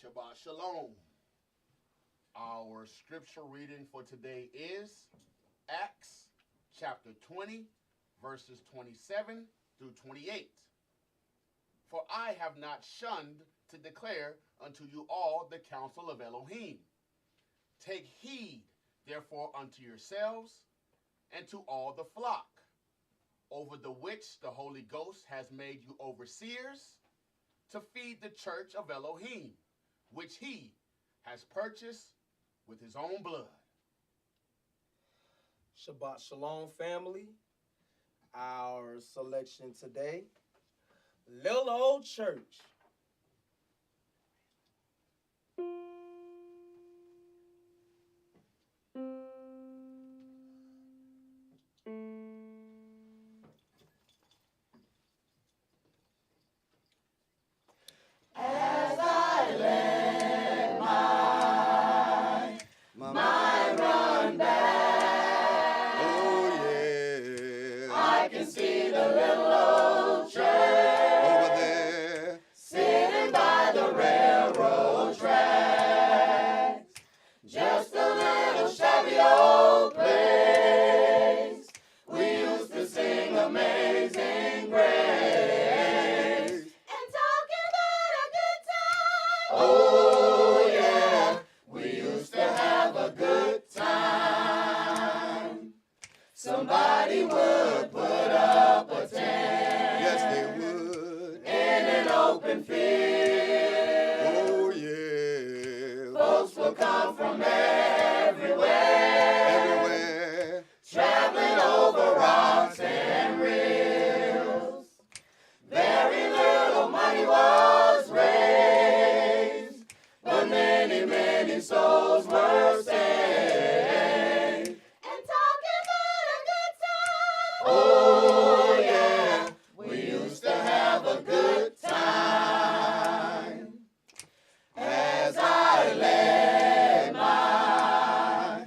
Shabbat Shalom. Our scripture reading for today is Acts chapter 20, verses 27 through 28. For I have not shunned to declare unto you all the counsel of Elohim. Take heed, therefore, unto yourselves and to all the flock, over the which the Holy Ghost has made you overseers, to feed the church of Elohim, which he has purchased with his own blood. Shabbat Shalom, family. Our selection today, Little Old Church. As I let my mind run back, Oh yeah, I can see the little old church over there. sitting by the railroad tracks. Just a little shabby old place. We used to sing Amazing Grace and talk about a good time. Oh yeah, we used to have a good time. Somebody would put up a tent Yes, they would. in an open field. Oh yeah, Folks will come from everywhere, everywhere. traveling over rocks and rills. Very little money was raised, but many, many souls were saved. And talking about a good time. Oh yeah, we used to have a good time. As I let my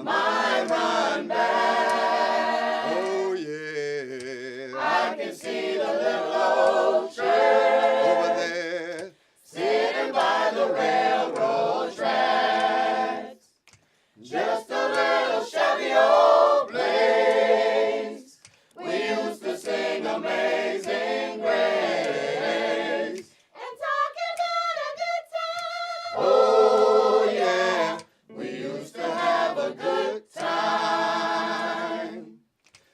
mind run back, Oh yeah, I can see the little old church over there. sitting by the railroad tracks. Just a little shabby old place. We used to sing Amazing Grace and talk about a good time. Oh yeah, we used to have a good time.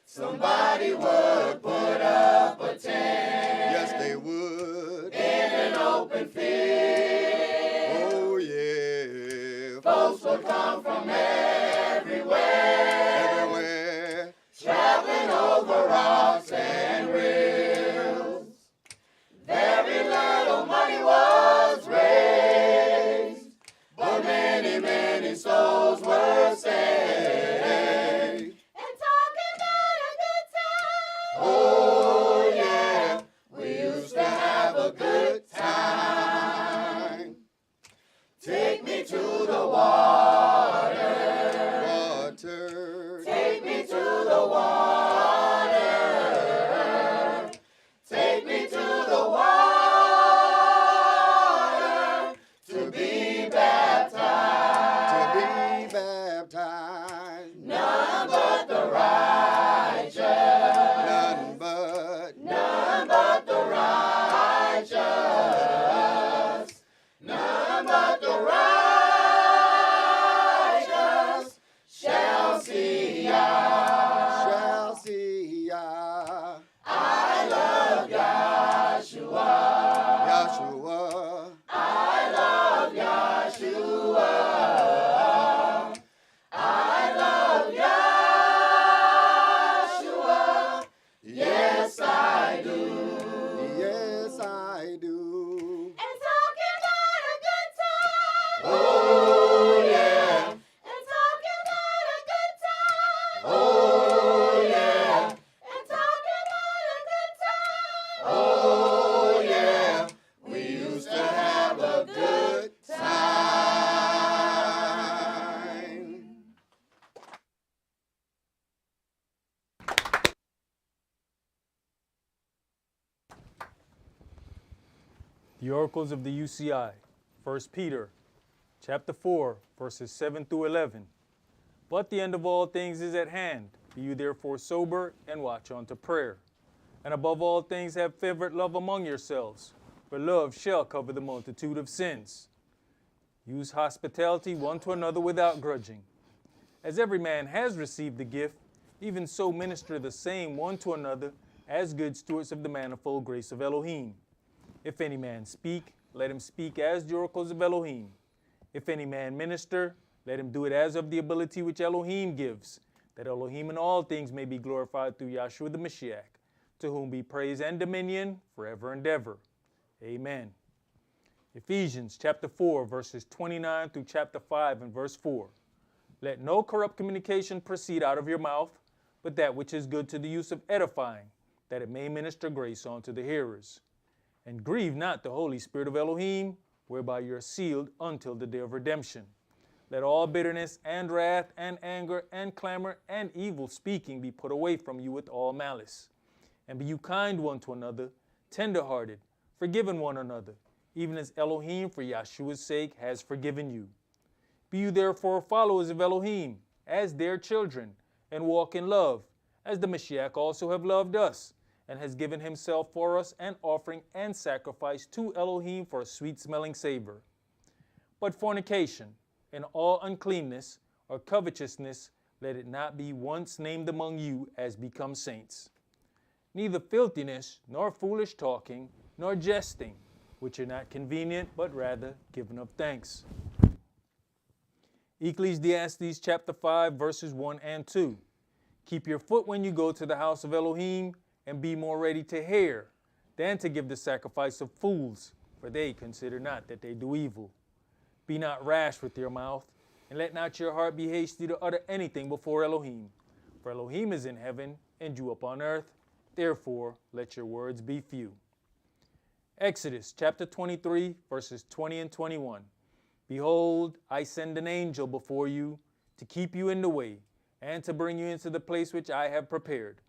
Somebody would put up a tent Yes, they would. in an open field. Oh yeah, Folks would come from everywhere, everywhere. traveling over rocks and rills. Very little money was raised, but many, many souls were saved. And talking about a good time. Oh yeah, we used to have a good time. Take me to the water. Water. Take me to the water. Take me to the water to be baptized. To be baptized. None but the righteous. None but. None but the righteous. None but the righteous shall see Yah. Shall see Yah. I love Yahshua. Yahshua. I love Yahshua. I love Yahshua. Yes, I do. Yes, I do. And talking about a good time. Oh yeah. And talking about a good time. Oh yeah. And talking about a good time. Oh yeah. We used to have a good time. The Oracles of the UCI. 1 Peter chapter 4, verses 7 through 11. But the end of all things is at hand. Be you therefore sober and watch unto prayer. And above all things have fervent love among yourselves, for love shall cover the multitude of sins. Use hospitality one to another without grudging. As every man has received the gift, even so minister the same one to another as good stewards of the manifold grace of Elohim. If any man speak, let him speak as the oracles of Elohim. If any man minister, let him do it as of the ability which Elohim gives, that Elohim in all things may be glorified through Yahshua the Mashiach, to whom be praise and dominion forever and ever. Amen. Ephesians chapter 4, verses 29 through chapter 5 and verse 4. Let no corrupt communication proceed out of your mouth, but that which is good to the use of edifying, that it may minister grace unto the hearers. And grieve not the Holy Spirit of Elohim, whereby you are sealed until the day of redemption. Let all bitterness and wrath and anger and clamor and evil speaking be put away from you with all malice. And be you kind one to another, tender-hearted, forgiving one another, even as Elohim for Yahshua's sake has forgiven you. Be you therefore followers of Elohim, as their children, and walk in love, as the Mashiach also have loved us, and has given himself for us an offering and sacrifice to Elohim for a sweet-smelling savor. But fornication, and all uncleanness, or covetousness, let it not be once named among you as becomes saints. Neither filthiness, nor foolish talking, nor jesting, which are not convenient, but rather giving of thanks. Ecclesiastes chapter 5, verses 1 and 2. Keep your foot when you go to the house of Elohim, and be more ready to hear than to give the sacrifice of fools, for they consider not that they do evil. Be not rash with your mouth, and let not your heart be hasty to utter anything before Elohim. For Elohim is in heaven, and you upon earth. Therefore, let your words be few. Exodus chapter 23, verses 20 and 21. Behold, I send an angel before you to keep you in the way, and to bring you into the place which I have prepared.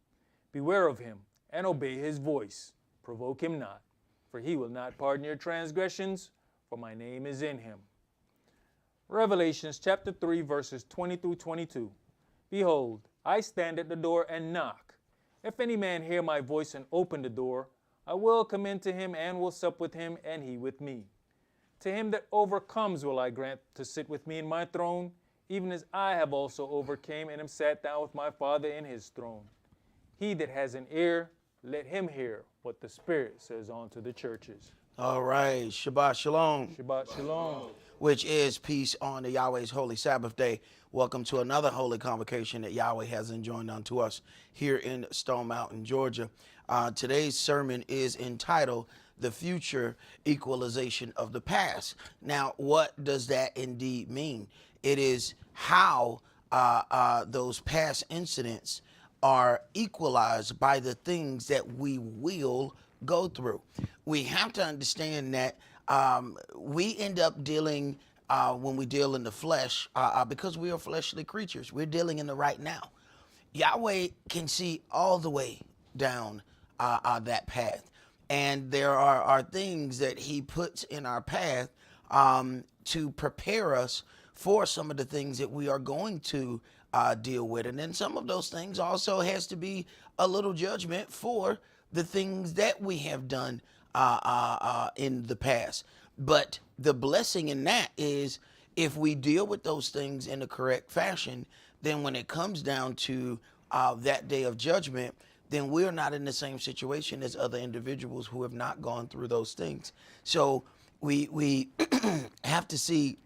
Beware of him, and obey his voice. Provoke him not, for he will not pardon your transgressions, for my name is in him. Revelations chapter 3, verses 20 through 22. Behold, I stand at the door and knock. If any man hear my voice and open the door, I will come in to him and will sup with him, and he with me. To him that overcomes will I grant to sit with me in my throne, even as I have also overcame and am sat down with my Father in his throne. He that has an ear, let him hear what the Spirit says unto the churches. All right, Shabbat Shalom, Shabbat Shalom. which is peace on the Yahweh's holy Sabbath day. Welcome to another holy convocation that Yahweh has enjoined unto us here in Stone Mountain, Georgia. Today's sermon is entitled, The Future Equalization of the Past. Now, what does that indeed mean? It is how those past incidents are equalized by the things that we will go through. We have to understand that we end up dealing, when we deal in the flesh, because we are fleshly creatures, we're dealing in the right now. Yahweh can see all the way down that path. And there are things that he puts in our path to prepare us for some of the things that we are going to deal with. And then some of those things also has to be a little judgment for the things that we have done in the past. But the blessing in that is if we deal with those things in the correct fashion, then when it comes down to that day of judgment, then we're not in the same situation as other individuals who have not gone through those things. So we have to see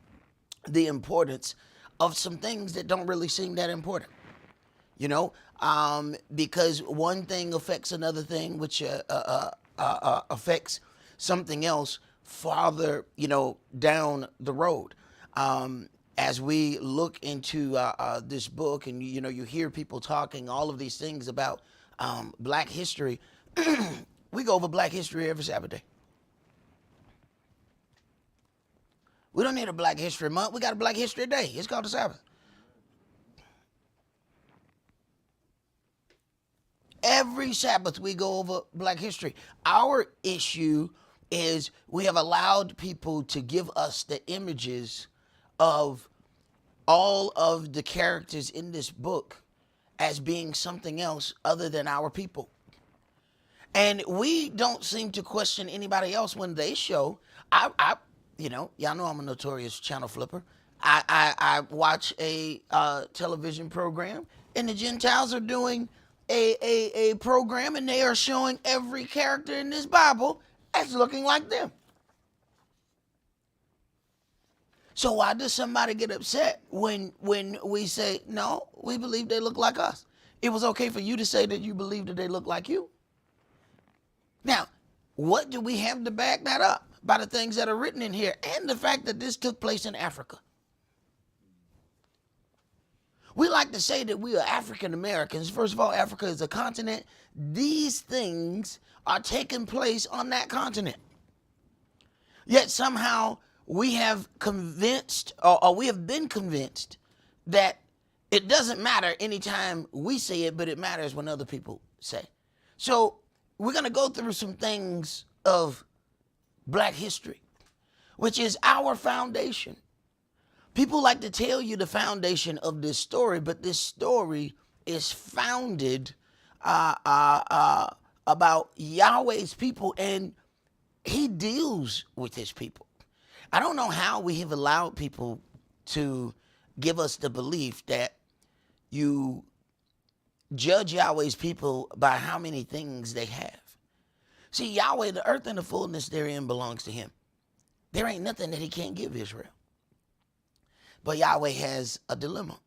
the importance of some things that don't really seem that important, you know, because one thing affects another thing, which affects something else farther, you know, down the road. As we look into this book, and you know, you hear people talking all of these things about Black history. We go over Black history every Sabbath day. We don't need a Black History Month. We got a Black History Day. It's called the Sabbath. Every Sabbath we go over Black history. Our issue is we have allowed people to give us the images of all of the characters in this book as being something else other than our people. And we don't seem to question anybody else when they show. Y'all know I'm a notorious channel flipper. I watch a television program, and the Gentiles are doing a program, and they are showing every character in this Bible as looking like them. So why does somebody get upset when we say, no, we believe they look like us? It was okay for you to say that you believe that they look like you. Now, what do we have to back that up? By the things that are written in here and the fact that this took place in Africa. We like to say that we are African Americans. First of all, Africa is a continent. These things are taking place on that continent. Yet somehow we have convinced, or we have been convinced, that it doesn't matter anytime we say it, but it matters when other people say. So we're going to go through some things of Black history, which is our foundation. People like to tell you the foundation of this story, but this story is founded about Yahweh's people, and he deals with his people. I don't know how we have allowed people to give us the belief that you judge Yahweh's people by how many things they have. See, Yahweh, the earth and the fullness therein belongs to him. There ain't nothing that he can't give Israel. But Yahweh has a dilemma.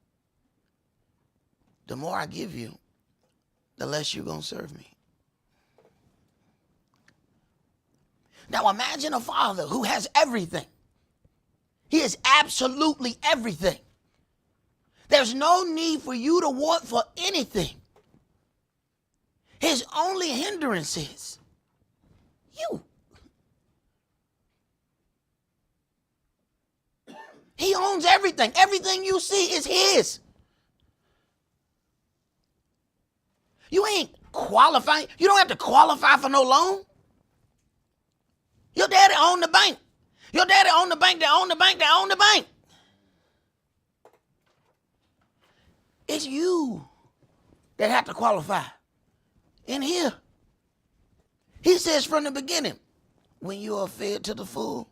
The more I give you, the less you're going to serve me. Now imagine a father who has everything. He has absolutely everything. There's no need for you to want for anything. His only hindrance is you. He owns everything. Everything you see is his. You ain't qualifying. You don't have to qualify for no loan. Your daddy owned the bank. Your daddy owned the bank. They own the bank. They own the bank. It's you that have to qualify in here. He says from the beginning, when you are fed to the full,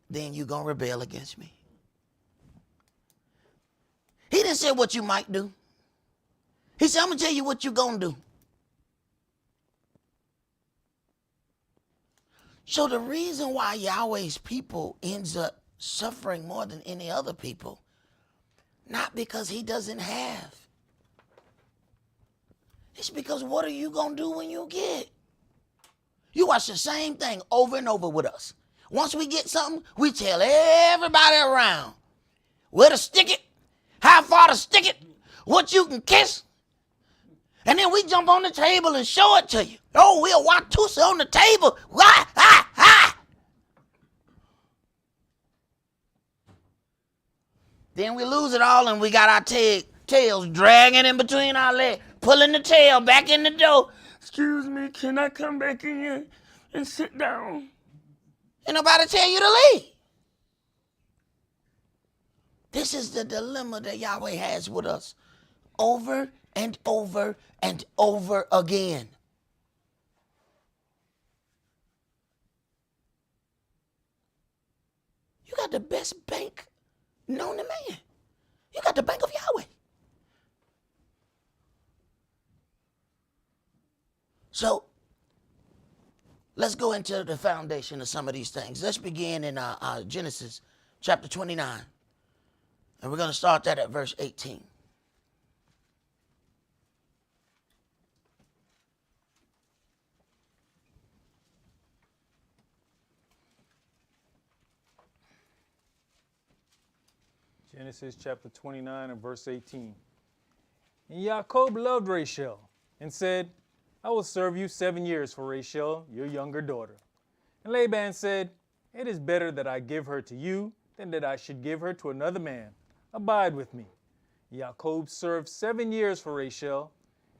then you're going to rebel against me. He didn't say what you might do. He said, I'm going to tell you what you're going to do. So the reason why Yahweh's people ends up suffering more than any other people, not because he doesn't have. It's because what are you going to do when you get? You watch the same thing over and over with us. Once we get something, we tell everybody around where to stick it, how far to stick it, what you can kiss. And then we jump on the table and show it to you. Oh, we'll watch Tusa on the table. Wah, ha, ha. Then we lose it all and we got our tails dragging in between our legs, pulling the tail back in the door. Excuse me, can I come back in here and sit down? Ain't nobody tell you to leave. This is the dilemma that Yahweh has with us over and over and over again. You got the best bank known to man. You got the bank of Yahweh. So let's go into the foundation of some of these things. Let's begin in Genesis chapter 29. And we're going to start that at verse 18. Genesis chapter 29 and verse 18. And Jacob loved Rachel and said, I will serve you 7 years for Rachel, your younger daughter. And Laban said, it is better that I give her to you than that I should give her to another man. Abide with me. Jacob served 7 years for Rachel,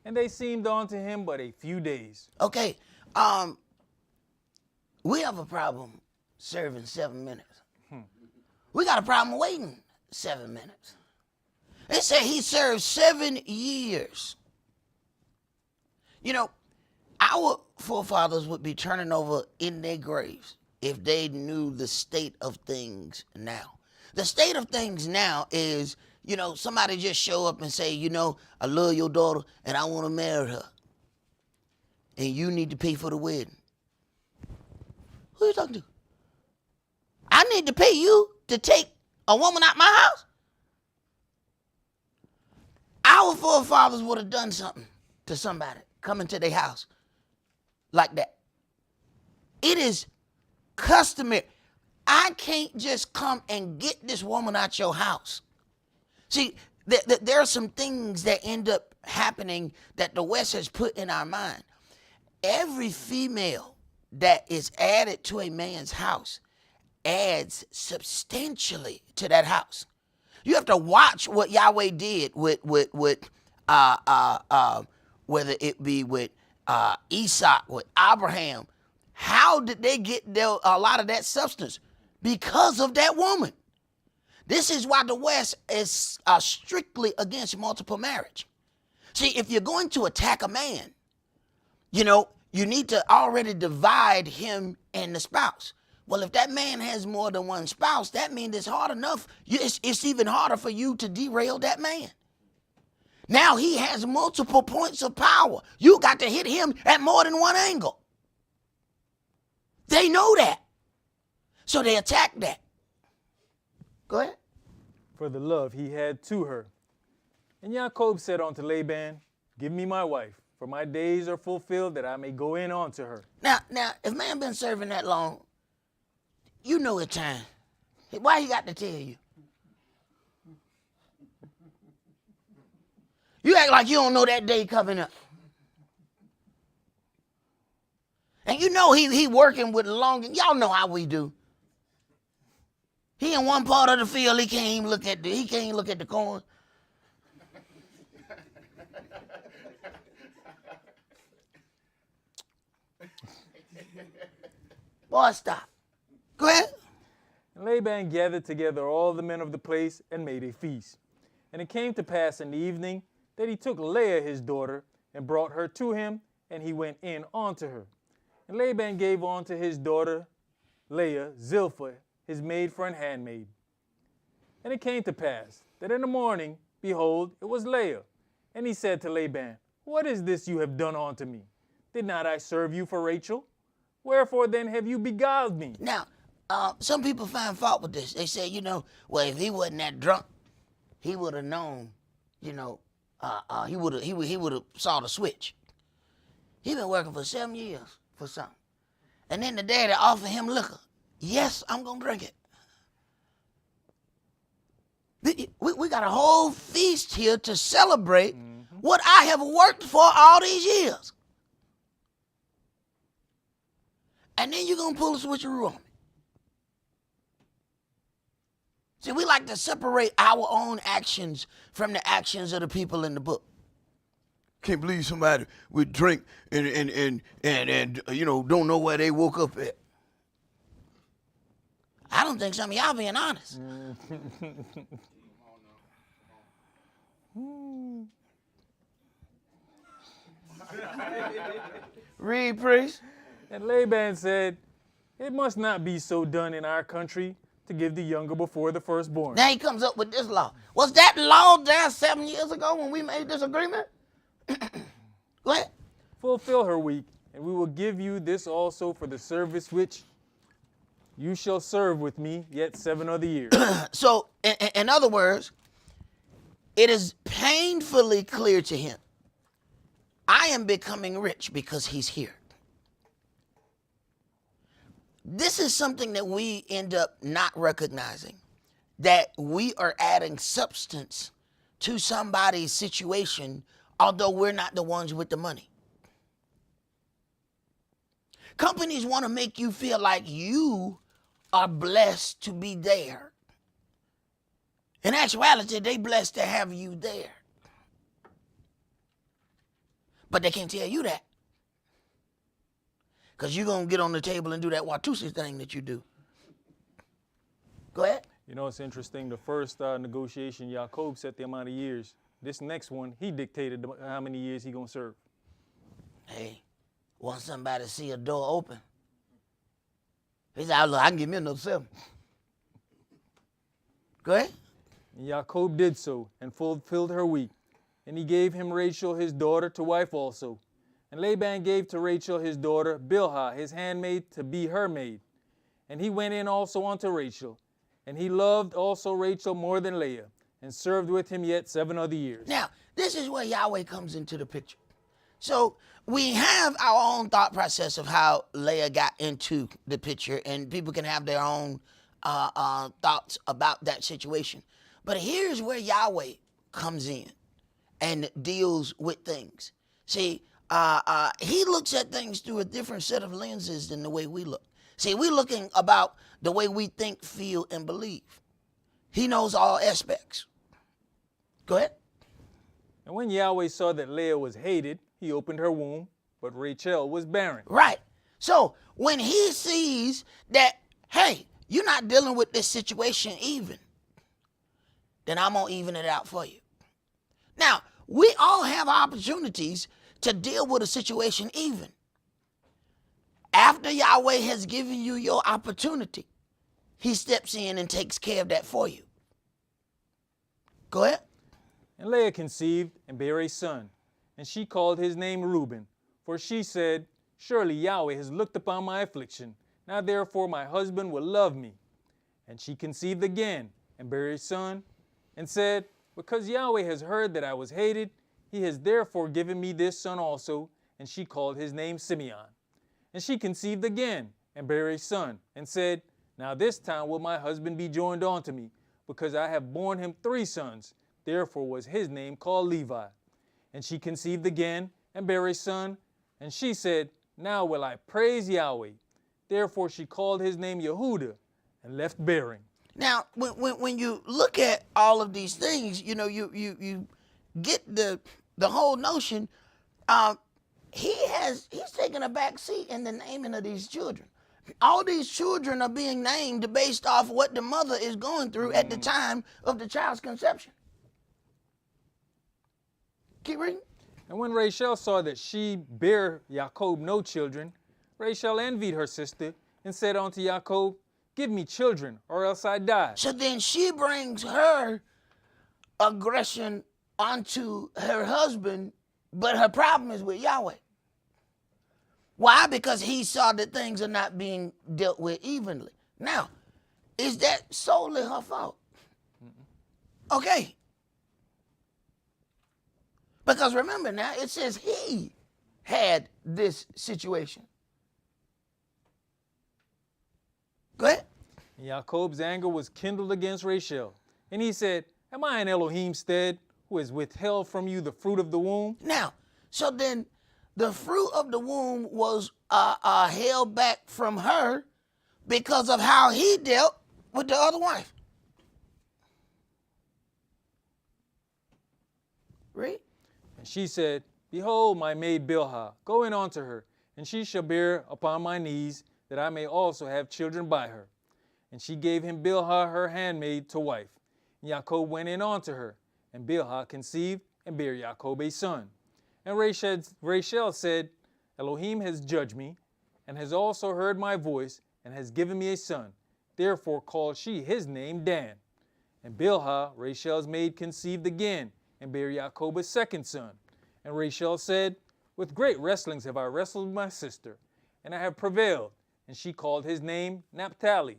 and they seemed unto him but a few days. Okay, we have a problem serving 7 minutes. We got a problem waiting 7 minutes. They say he served 7 years. You know, our forefathers would be turning over in their graves if they knew the state of things now. The state of things now is, somebody just show up and say, I love your daughter and I want to marry her. And you need to pay for the wedding. Who are you talking to? I need to pay you to take a woman out my house? Our forefathers would have done something to somebody coming to their house like that. It is customary. I can't just come and get this woman out your house. See, there are some things that end up happening that the West has put in our mind. Every female that is added to a man's house adds substantially to that house. You have to watch what Yahweh did with whether it be with Esaac, with Abraham. How did they get a lot of that substance? Because of that woman. This is why the West is strictly against multiple marriage. See, if you're going to attack a man, you need to already divide him and the spouse. Well, if that man has more than one spouse, that means it's hard enough. It's even harder for you to derail that man. Now he has multiple points of power. You got to hit him at more than one angle. They know that. So they attack that. Go ahead. For the love he had to her. And Jacob said unto Laban, give me my wife, for my days are fulfilled that I may go in unto her. Now, if man been serving that long, you know it's time. Why he got to tell you? You act like you don't know that day coming up. And he working with long, y'all know how we do. He in one part of the field, he can't even look at the corn. Boy, stop. Go ahead. And Laban gathered together all the men of the place and made a feast. And it came to pass in the evening that he took Leah his daughter and brought her to him, and he went in unto her. And Laban gave unto his daughter Leah Zilpah, his maid for an handmaid. And it came to pass that in the morning, behold, it was Leah. And he said to Laban, what is this you have done unto me? Did not I serve you for Rachel? Wherefore then have you beguiled me? Now, some people find fault with this. They say, well, if he wasn't that drunk, he would have known, he would have saw the switch. He been working for 7 years for something. And then the daddy offered him liquor. Yes, I'm going to drink it. We got a whole feast here to celebrate what I have worked for all these years. And then you're going to pull a switcheroo on me. See, we like to separate our own actions from the actions of the people in the book. Can't believe somebody would drink and don't know where they woke up at. I don't think some of y'all being honest. Read, priest. And Laban said, it must not be so done in our country to give the younger before the firstborn. Now he comes up with this law. Was that law there 7 years ago when we made this agreement? Go ahead. Fulfill her week, and we will give you this also for the service which you shall serve with me yet 7 other years. So, in other words, it is painfully clear to him, I am becoming rich because he's here. This is something that we end up not recognizing, that we are adding substance to somebody's situation, although we're not the ones with the money. Companies want to make you feel like you are blessed to be there. In actuality, they blessed to have you there. But they can't tell you that. because you're going to get on the table and do that Watusi thing that you do. Go ahead. You know, it's interesting. The first negotiation, Jacob set the amount of years. This next one, he dictated how many years he going to serve. Hey, want somebody to see a door open? He said, look, I can give me another 7. Go ahead. And Jacob did so and fulfilled her week. And he gave him Rachel his daughter to wife also. And Laban gave to Rachel his daughter Bilhah his handmaid to be her maid. And he went in also unto Rachel. And he loved also Rachel more than Leah, and served with him yet 7 other years. Now, this is where Yahweh comes into the picture. So we have our own thought process of how Leah got into the picture, and people can have their own thoughts about that situation. But here's where Yahweh comes in and deals with things. See, he looks at things through a different set of lenses than the way we look. See, we're looking about the way we think, feel, and believe. He knows all aspects. Go ahead. And when Yahweh saw that Leah was hated, he opened her womb, but Rachel was barren. Right. So when he sees that, hey, you're not dealing with this situation even, then I'm going to even it out for you. Now, we all have opportunities to deal with a situation even. After Yahweh has given you your opportunity, he steps in and takes care of that for you. Go ahead. And Leah conceived and bare a son, and she called his name Reuben, for she said, surely Yahweh has looked upon my affliction. Now therefore my husband will love me. And she conceived again and bare a son, and said, because Yahweh has heard that I was hated, he has therefore given me this son also. And she called his name Simeon. And she conceived again and bare a son, and said, now this time will my husband be joined unto me, because I have borne him 3 sons. Therefore was his name called Levi. And she conceived again and bare a son, and she said, now will I praise Yahweh. Therefore she called his name Yehudah, and left bearing. Now, when you look at all of these things, you know, you get the whole notion. He's taking a back seat in the naming of these children. All these children are being named based off what the mother is going through at the time of the child's conception. Keep reading. And when Rachel saw that she bare Jacob no children, Rachel envied her sister, and said unto Jacob, give me children, or else I die. So then she brings her aggression onto her husband, but her problem is with Yahweh. Why? Because he saw that things are not being dealt with evenly. Now, is that solely her fault? Okay. Because remember now, it says he had this situation. Go ahead. And Jacob's anger was kindled against Rachel. And he said, am I in Elohim's stead, who has withheld from you the fruit of the womb? Now, so then the fruit of the womb was held back from her because of how he dealt with the other wife. Read. And she said, behold, my maid Bilhah, go in unto her, and she shall bear upon my knees, that I may also have children by her. And she gave him Bilhah her handmaid to wife. And Jacob went in unto her, and Bilhah conceived and bare Jacob a son. And Rachel said, Elohim has judged me, and has also heard my voice, and has given me a son. Therefore called she his name Dan. And Bilhah, Rachel's maid, conceived again, and bare Jacob a second son. And Rachel said, with great wrestlings have I wrestled with my sister, and I have prevailed. And she called his name Naphtali.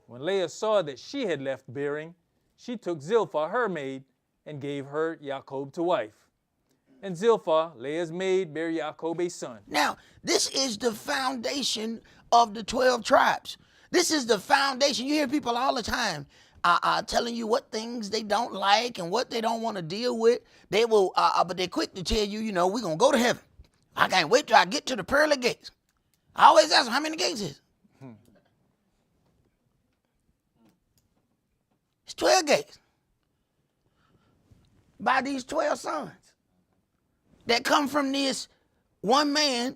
When Leah saw that she had left bearing, she took Zilpah her maid, and gave her Jacob to wife. And Zilpah, Leah's maid, bare Jacob a son. Now, this is the foundation of the 12 tribes. This is the foundation. You hear people all the time telling you what things they don't like and what they don't want to deal with. They will, but they're quick to tell you, you know, we're going to go to heaven. I can't wait till I get to the pearly gates. I always ask them, how many gates is it? It's 12 gates. By these 12 sons that come from this one man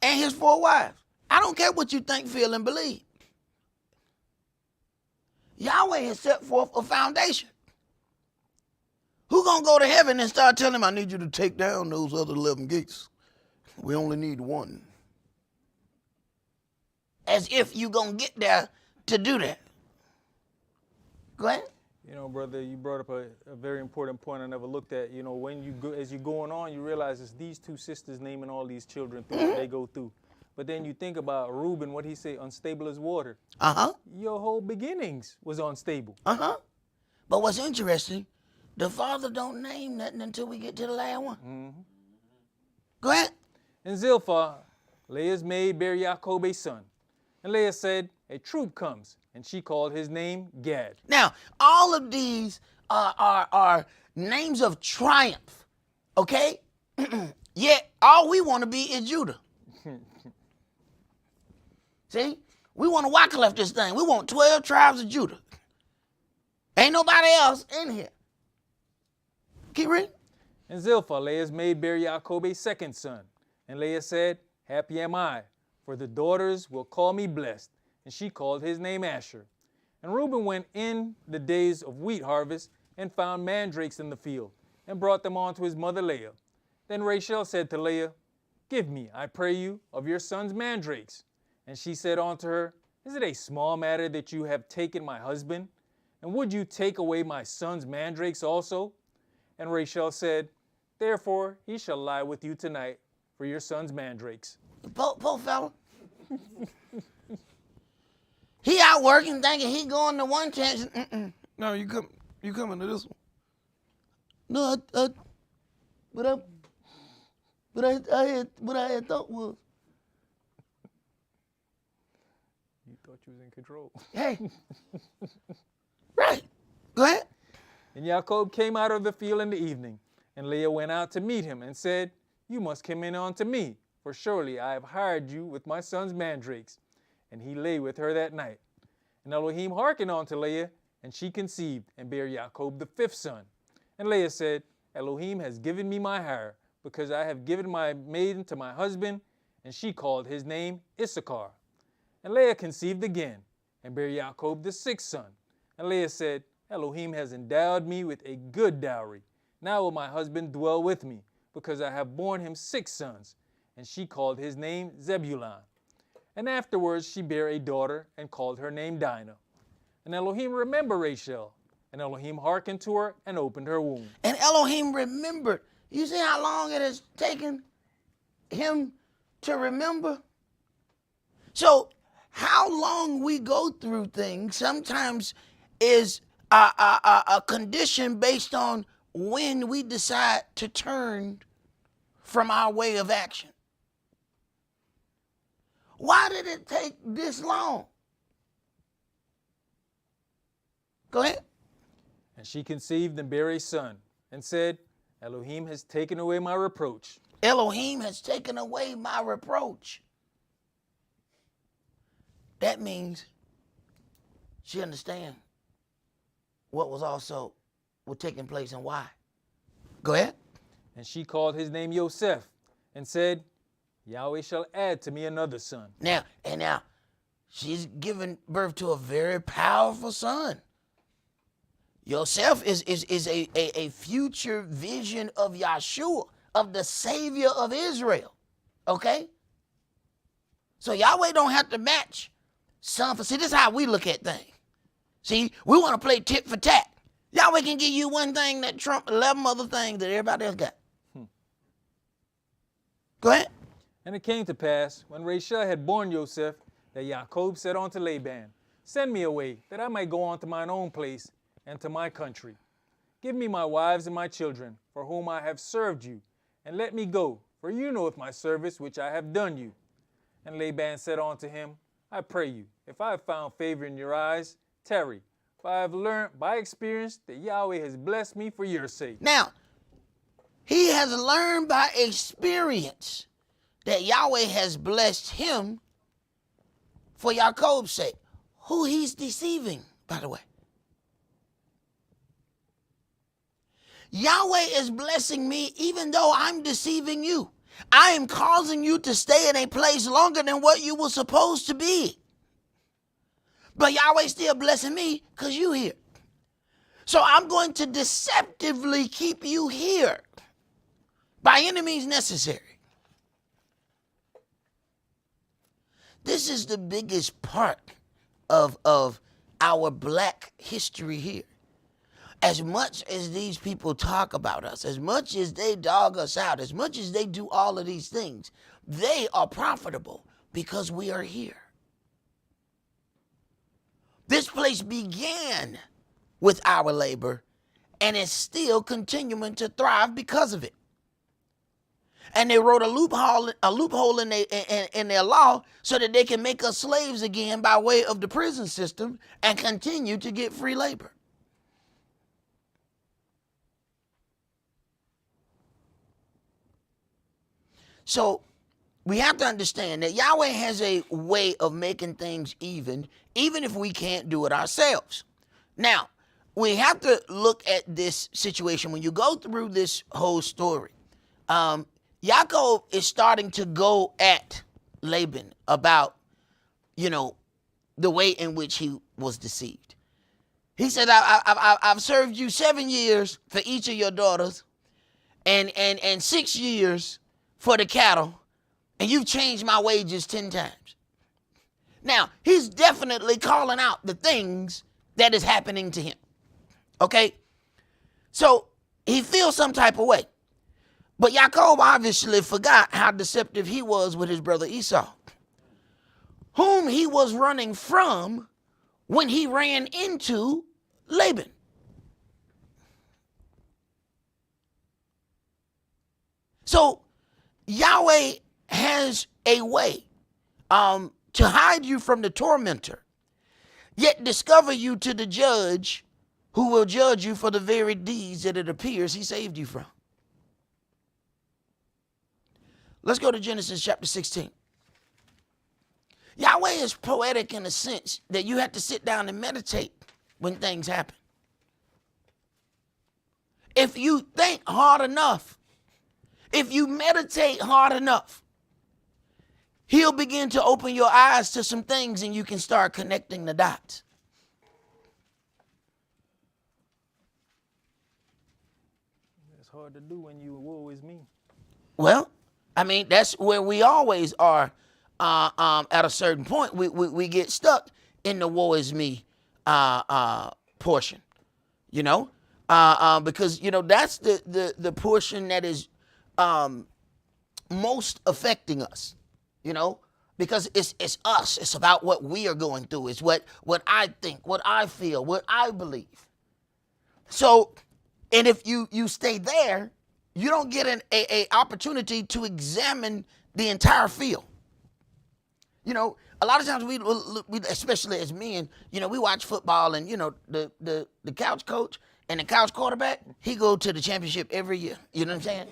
and his 4 wives. I don't care what you think, feel, and believe. Yahweh has set forth a foundation. Who gonna go to heaven and start telling him, I need you to take down those other 11 gates? We only need 1. As if you gonna get there to do that. Go ahead. You know, brother, you brought up a very important point I never looked at. You know, when you go, as you're going on, you realize it's these 2 sisters naming all these children through what they go through. But then you think about Reuben, what he say, unstable as water. Uh-huh. Your whole beginnings was unstable. Uh-huh. But what's interesting, the father don't name nothing until we get to the last one. Mm-hmm. Go ahead. And Zilpah, Leah's maid, bare Yaakov a son. And Leah said, a troop comes. And she called his name Gad. Now, all of these are names of triumph, okay? Yet, all we want to be is Judah. See? We want to Wycliffe this thing. We want 12 tribes of Judah. Ain't nobody else in here. Keep reading. And Zilpah, Leah's maid, bare Yaakov a second son. And Leah said, happy am I, for the daughters will call me blessed. And she called his name Asher. And Reuben went in the days of wheat harvest and found mandrakes in the field, and brought them on to his mother Leah. Then Rachel said to Leah, give me, I pray you, of your son's mandrakes. And she said unto her, is it a small matter that you have taken my husband? And would you take away my son's mandrakes also? And Rachel said, therefore he shall lie with you tonight for your son's mandrakes. Poor fella. He out working thinking he going to one chance. No, you coming to this one. No, what I had thought was, You thought you was in control. hey, right, go ahead. And Jacob came out of the field in the evening, and Leah went out to meet him and said, you must come in unto me, for surely I have hired you with my son's mandrakes. And he lay with her that night. And Elohim hearkened unto Leah, and she conceived, and bare Jacob the 5th son. And Leah said, Elohim has given me my hire, because I have given my maiden to my husband. And she called his name Issachar. And Leah conceived again, and bare Jacob the 6th son. And Leah said, Elohim has endowed me with a good dowry. Now will my husband dwell with me, because I have borne him 6 sons. And she called his name Zebulun. And afterwards she bare a daughter, and called her name Dinah. And Elohim remembered Rachel, and Elohim hearkened to her, and opened her womb. And Elohim remembered. You see how long it has taken him to remember? So how long we go through things sometimes is a condition based on when we decide to turn from our way of action. Why did it take this long? Go ahead. And she conceived and bare a son, and said, Elohim has taken away my reproach. Elohim has taken away my reproach. That means she understands what was taking place and why. Go ahead. And she called his name Yosef, and said, Yahweh shall add to me another son. Now, she's given birth to a very powerful son. Yosef is a future vision of Yahshua, of the Savior of Israel. Okay? So Yahweh don't have to match son for. See, this is how we look at things. See, we want to play tit for tat. Yahweh can give you one thing that trump 11 other things that everybody else got. Go ahead. And it came to pass, when Rachel had borne Joseph, that Jacob said unto Laban, send me away, that I might go on to mine own place and to my country. Give me my wives and my children, for whom I have served you, and let me go, for you knoweth my service which I have done you. And Laban said unto him, I pray you, if I have found favor in your eyes, tarry, for I have learned by experience that Yahweh has blessed me for your sake. Now, he has learned by experience that Yahweh has blessed him for Jacob's sake, who he's deceiving, by the way. Yahweh is blessing me even though I'm deceiving you. I am causing you to stay in a place longer than what you were supposed to be. But Yahweh still blessing me because you here. So I'm going to deceptively keep you here by any means necessary. This is the biggest part of our black history here. As much as these people talk about us, as much as they dog us out, as much as they do all of these things, they are profitable because we are here. This place began with our labor and is still continuing to thrive because of it. And they wrote a loophole in their law so that they can make us slaves again by way of the prison system and continue to get free labor. So we have to understand that Yahweh has a way of making things even if we can't do it ourselves. Now, we have to look at this situation. When you go through this whole story, Yaakov is starting to go at Laban about, the way in which he was deceived. He said, I've served you 7 years for each of your daughters and 6 years for the cattle, and you've changed my wages 10 times. Now, he's definitely calling out the things that is happening to him. Okay? So he feels some type of way. But Yaakov obviously forgot how deceptive he was with his brother Esau, whom he was running from when he ran into Laban. So Yahweh has a way to hide you from the tormentor, yet discover you to the judge who will judge you for the very deeds that it appears he saved you from. Let's go to Genesis chapter 16. Yahweh is poetic in a sense that you have to sit down and meditate when things happen. If you think hard enough, if you meditate hard enough, he'll begin to open your eyes to some things and you can start connecting the dots. It's hard to do when you woe is me. Well, I mean, that's where we always are at a certain point. We get stuck in the woe is me portion, because, that's the portion that is most affecting us, because it's us. It's about what we are going through. It's what I think, what I feel, what I believe. So, and if you stay there, you don't get an opportunity to examine the entire field. A lot of times we especially as men, we watch football and, the couch coach and the couch quarterback, he go to the championship every year. You know what I'm saying?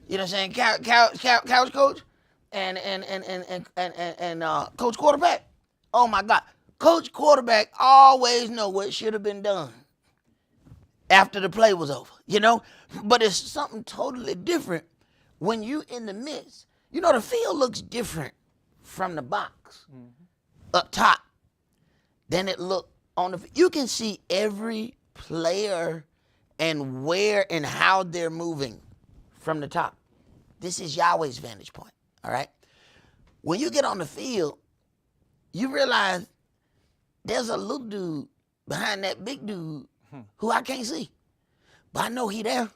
You know what I'm saying? Couch coach and coach quarterback. Oh my God. Coach quarterback always know what should have been done after the play was over, But it's something totally different when you in the midst. The field looks different from the box up top than it looked on the. You can see every player and where and how they're moving from the top. This is Yahweh's vantage point, all right? When you get on the field, you realize there's a little dude behind that big dude who I can't see, but I know he there.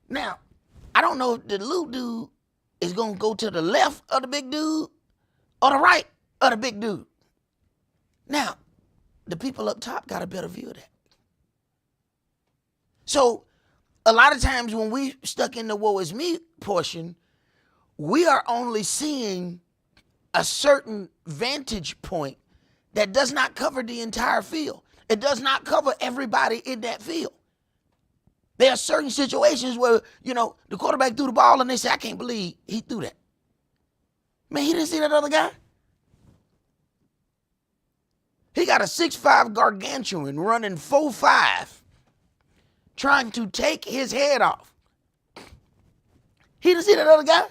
Now, I don't know if the little dude is going to go to the left of the big dude or the right of the big dude. Now, the people up top got a better view of that. So, a lot of times when we stuck in the woe is me portion, we are only seeing a certain vantage point that does not cover the entire field. It does not cover everybody in that field. There are certain situations where, the quarterback threw the ball and they say, I can't believe he threw that. Man, he didn't see that other guy. He got a 6'5" gargantuan running 4'5", trying to take his head off. He didn't see that other guy.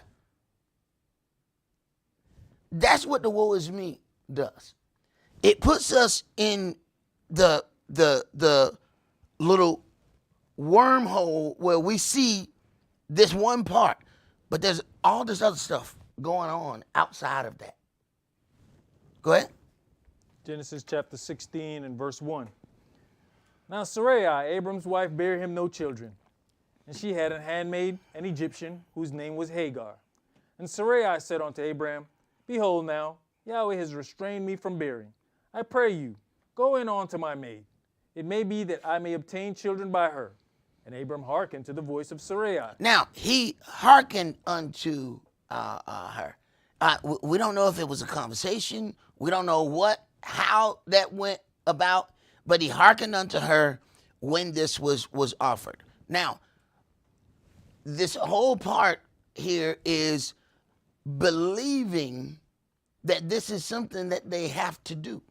That's what the woe is me does. It puts us in the little wormhole where we see this one part, but there's all this other stuff going on outside of that. Go ahead. Genesis chapter 16 and verse 1. Now Sarai, Abram's wife, bare him no children, and she had a handmaid, an Egyptian, whose name was Hagar. And Sarai said unto Abram, Behold now, Yahweh has restrained me from bearing. I pray you, go in unto my maid. It may be that I may obtain children by her. And Abram hearkened to the voice of Sarai. Now, he hearkened unto her. We don't know if it was a conversation. We don't know how that went about, but he hearkened unto her when this was offered. Now, this whole part here is believing that this is something that they have to do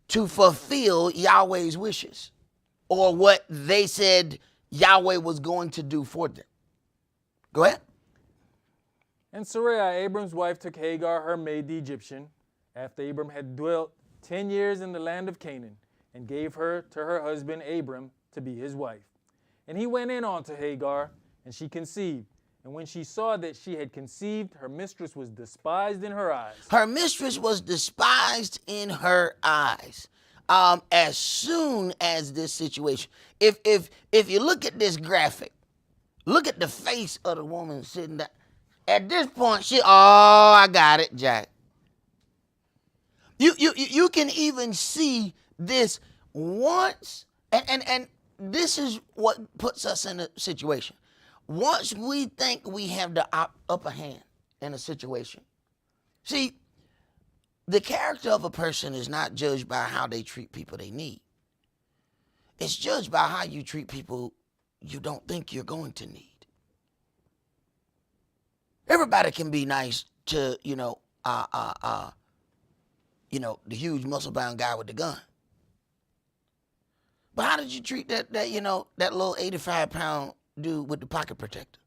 to fulfill Yahweh's wishes, or what they said Yahweh was going to do for them. Go ahead. And Sarai, Abram's wife, took Hagar, her maid, the Egyptian, after Abram had dwelt 10 years in the land of Canaan, and gave her to her husband Abram to be his wife. And he went in unto Hagar, and she conceived. And when she saw that she had conceived, her mistress was despised in her eyes. Her mistress was despised in her eyes. As soon as this situation, if you look at this graphic, look at the face of the woman sitting there. At this point, I got it, Jack. You can even see this once, and this is what puts us in a situation. Once we think we have the upper hand in a situation, see, the character of a person is not judged by how they treat people they need. It's judged by how you treat people you don't think you're going to need. Everybody can be nice to, the huge muscle-bound guy with the gun. But how did you treat that little 85-pound dude with the pocket protector?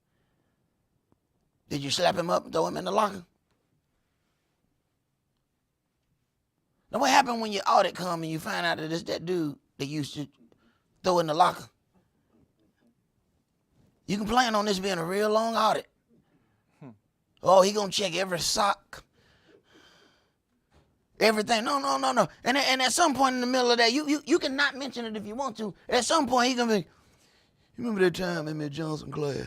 Did you slap him up and throw him in the locker? Now, what happened when your audit come and you find out that it's that dude that used to throw in the locker? You can plan on this being a real long audit. Oh, he gonna check every sock, everything. No. And at some point in the middle of that, you can not mention it if you want to. At some point, he gonna be, you remember that time in Miss Johnson class?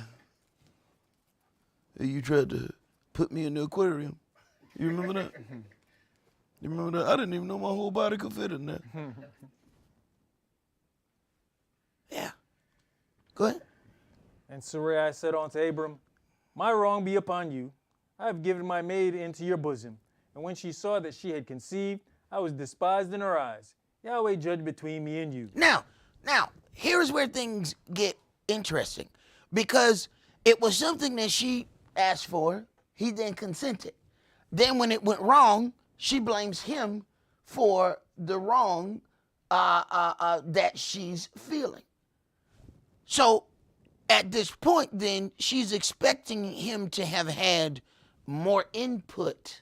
You tried to put me in the aquarium. You remember that? You remember that? I didn't even know my whole body could fit in there. Yeah. Go ahead. And Sarai said unto Abram, My wrong be upon you. I have given my maid into your bosom. And when she saw that she had conceived, I was despised in her eyes. Yahweh judge between me and you. Now, here's where things get interesting. Because it was something that she asked for. He then consented. Then when it went wrong, she blames him for the wrong that she's feeling. So at this point, then, she's expecting him to have had more input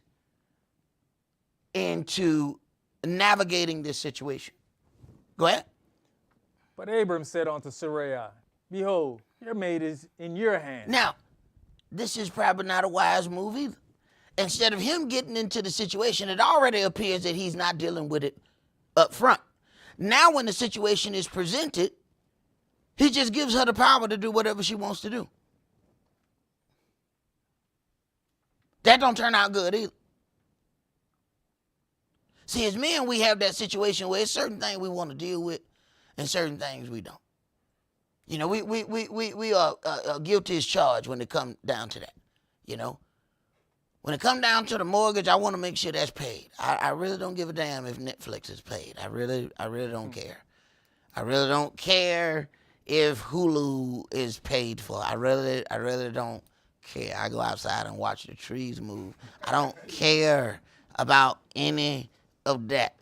into navigating this situation. Go ahead. But Abram said unto Sarai, Behold, your maid is in your hand. Now, this is probably not a wise move either. Instead of him getting into the situation, it already appears that he's not dealing with it up front. Now, when the situation is presented, he just gives her the power to do whatever she wants to do. That don't turn out good either. See, as men, we have that situation where it's certain things we want to deal with and certain things we don't. You know, we are guilty as charged when it comes down to that, you know. When it comes down to the mortgage, I want to make sure that's paid. I really don't give a damn if Netflix is paid. I really don't care. I really don't care if Hulu is paid for. I really don't care. I go outside and watch the trees move. I don't care about any of that.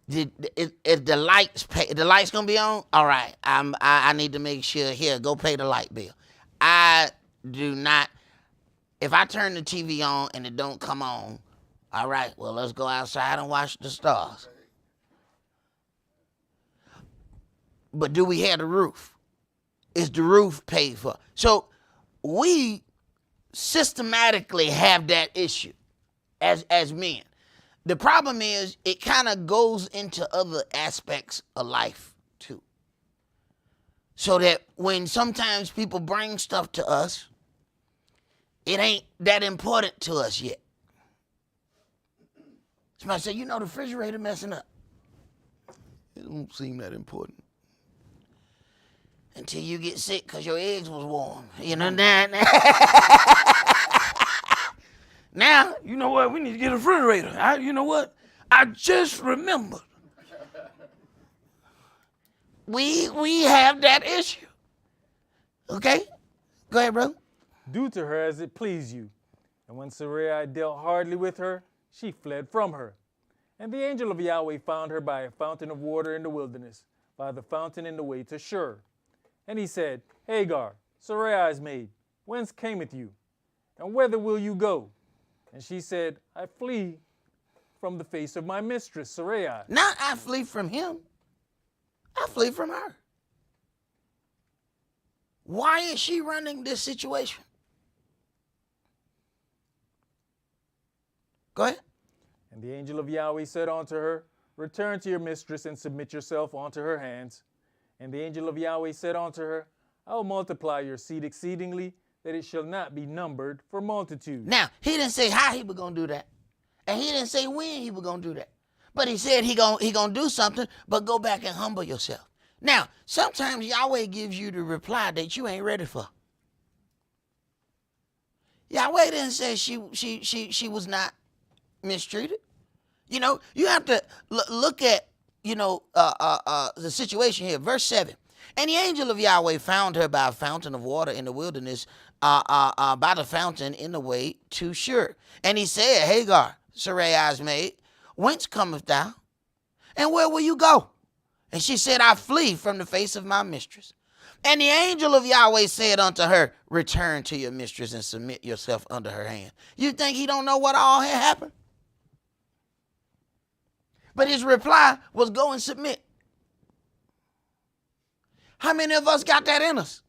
If the lights pay, the lights gonna be on, all right. I need to make sure, here, go pay the light bill. I do not. if I turn the TV on and it don't come on, all right, well, let's go outside and watch the stars. But do we have the roof? Is the roof paid for? So we systematically have that issue as men. The problem is it kind of goes into other aspects of life too. So that when sometimes people bring stuff to us, it ain't that important to us yet. Somebody say, the refrigerator messing up. It don't seem that important. Until you get sick because your eggs was warm. Now, you know what? We need to get a refrigerator. You know what? I just remembered. We have that issue. Okay? Go ahead, bro. Do to her as it pleased you. And when Sarai dealt hardly with her, she fled from her. And the angel of Yahweh found her by a fountain of water in the wilderness, by the fountain in the way to Shur. And he said, Hagar, Sarai's maid, whence cameth you? And whither will you go? And she said, I flee from the face of my mistress, Sarai. Not I flee from him. I flee from her. Why is she running this situation? Go ahead. And the angel of Yahweh said unto her, Return to your mistress and submit yourself unto her hands. And the angel of Yahweh said unto her, I will multiply your seed exceedingly, that it shall not be numbered for multitude. Now, he didn't say how he was going to do that. And he didn't say when he was going to do that. But he said he gonna do something, but go back and humble yourself. Now, sometimes Yahweh gives you the reply that you ain't ready for. Yahweh didn't say she was not mistreated. You have to look at, the situation here. Verse 7. And the angel of Yahweh found her by a fountain of water in the wilderness, by the fountain in the way to Shur. And he said, Hagar, Sarai's maid, whence comest thou? And where will you go? And she said, I flee from the face of my mistress. And the angel of Yahweh said unto her, Return to your mistress and submit yourself under her hand. You think he don't know what all had happened? But his reply was, go and submit. How many of us got that in us?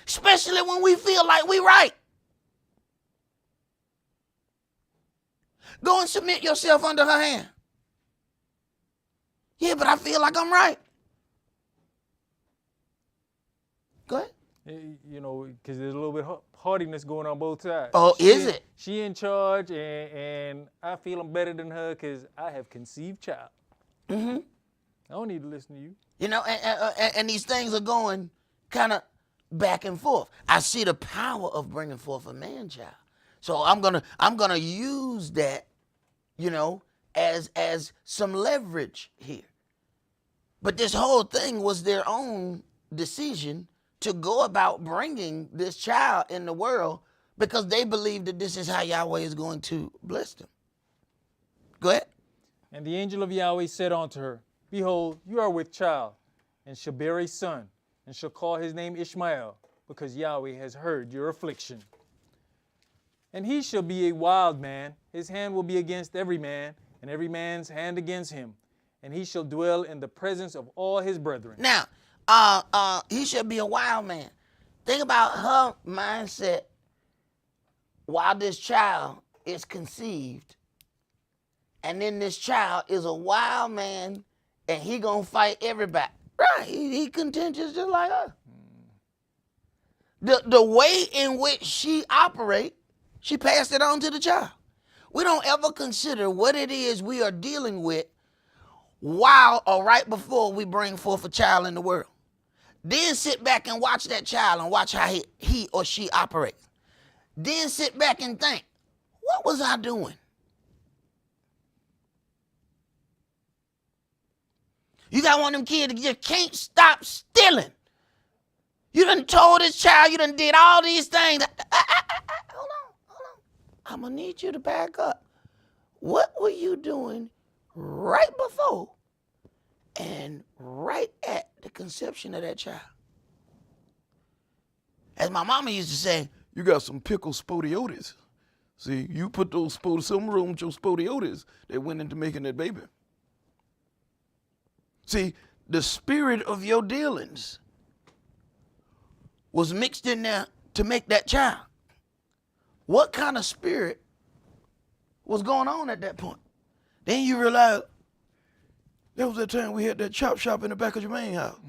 Especially when we feel like we right. Go and submit yourself under her hand. Yeah, but I feel like I'm right. Go ahead. Because there's a little bit hardiness going on both sides. Oh, is it? She in charge, and I feel I'm better than her because I have conceived child. Mm-hmm. I don't need to listen to you. And these things are going kind of back and forth. I see the power of bringing forth a man-child. So I'm gonna use that, as some leverage here. But this whole thing was their own decision to go about bringing this child in the world because they believe that this is how Yahweh is going to bless them. Go ahead. And the angel of Yahweh said unto her, Behold, you are with child, and shall bear a son, and shall call his name Ishmael, because Yahweh has heard your affliction. And he shall be a wild man, his hand will be against every man, and every man's hand against him. And he shall dwell in the presence of all his brethren. Now, he should be a wild man. Think about her mindset while this child is conceived. And then this child is a wild man and he gonna fight everybody. Right, he contentious just like her. The way in which she operates, she passed it on to the child. We don't ever consider what it is we are dealing with while or right before we bring forth a child in the world. Then sit back and watch that child and watch how he or she operates. Then sit back and think, what was I doing? You got one of them kids that just can't stop stealing. You done told this child, you done did all these things. Hold on. I'm going to need you to back up. What were you doing right before and right at the conception of that child? As my mama used to say, you got some pickle spodiotis. See, you put those something wrong with your spodiotis that went into making that baby. See, the spirit of your dealings was mixed in there to make that child. What kind of spirit was going on at that point? Then you realize that was that time we had that chop shop in the back of Jermaine's house.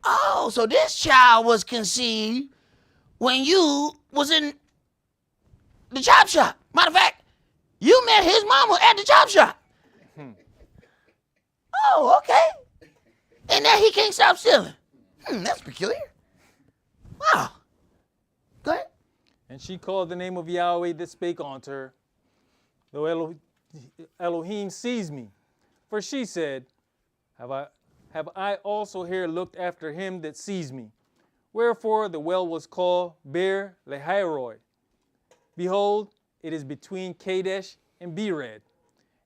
Oh, so this child was conceived when you was in the chop shop. Matter of fact, you met his mama at the chop shop. Oh, okay. And now he can't stop stealing. That's peculiar. Wow. Go ahead. And she called the name of Yahweh that spake unto her, though Elohim sees me. For she said, Have I also here looked after him that sees me? Wherefore the well was called Beer Lahairoi. Behold, it is between Kadesh and Bered.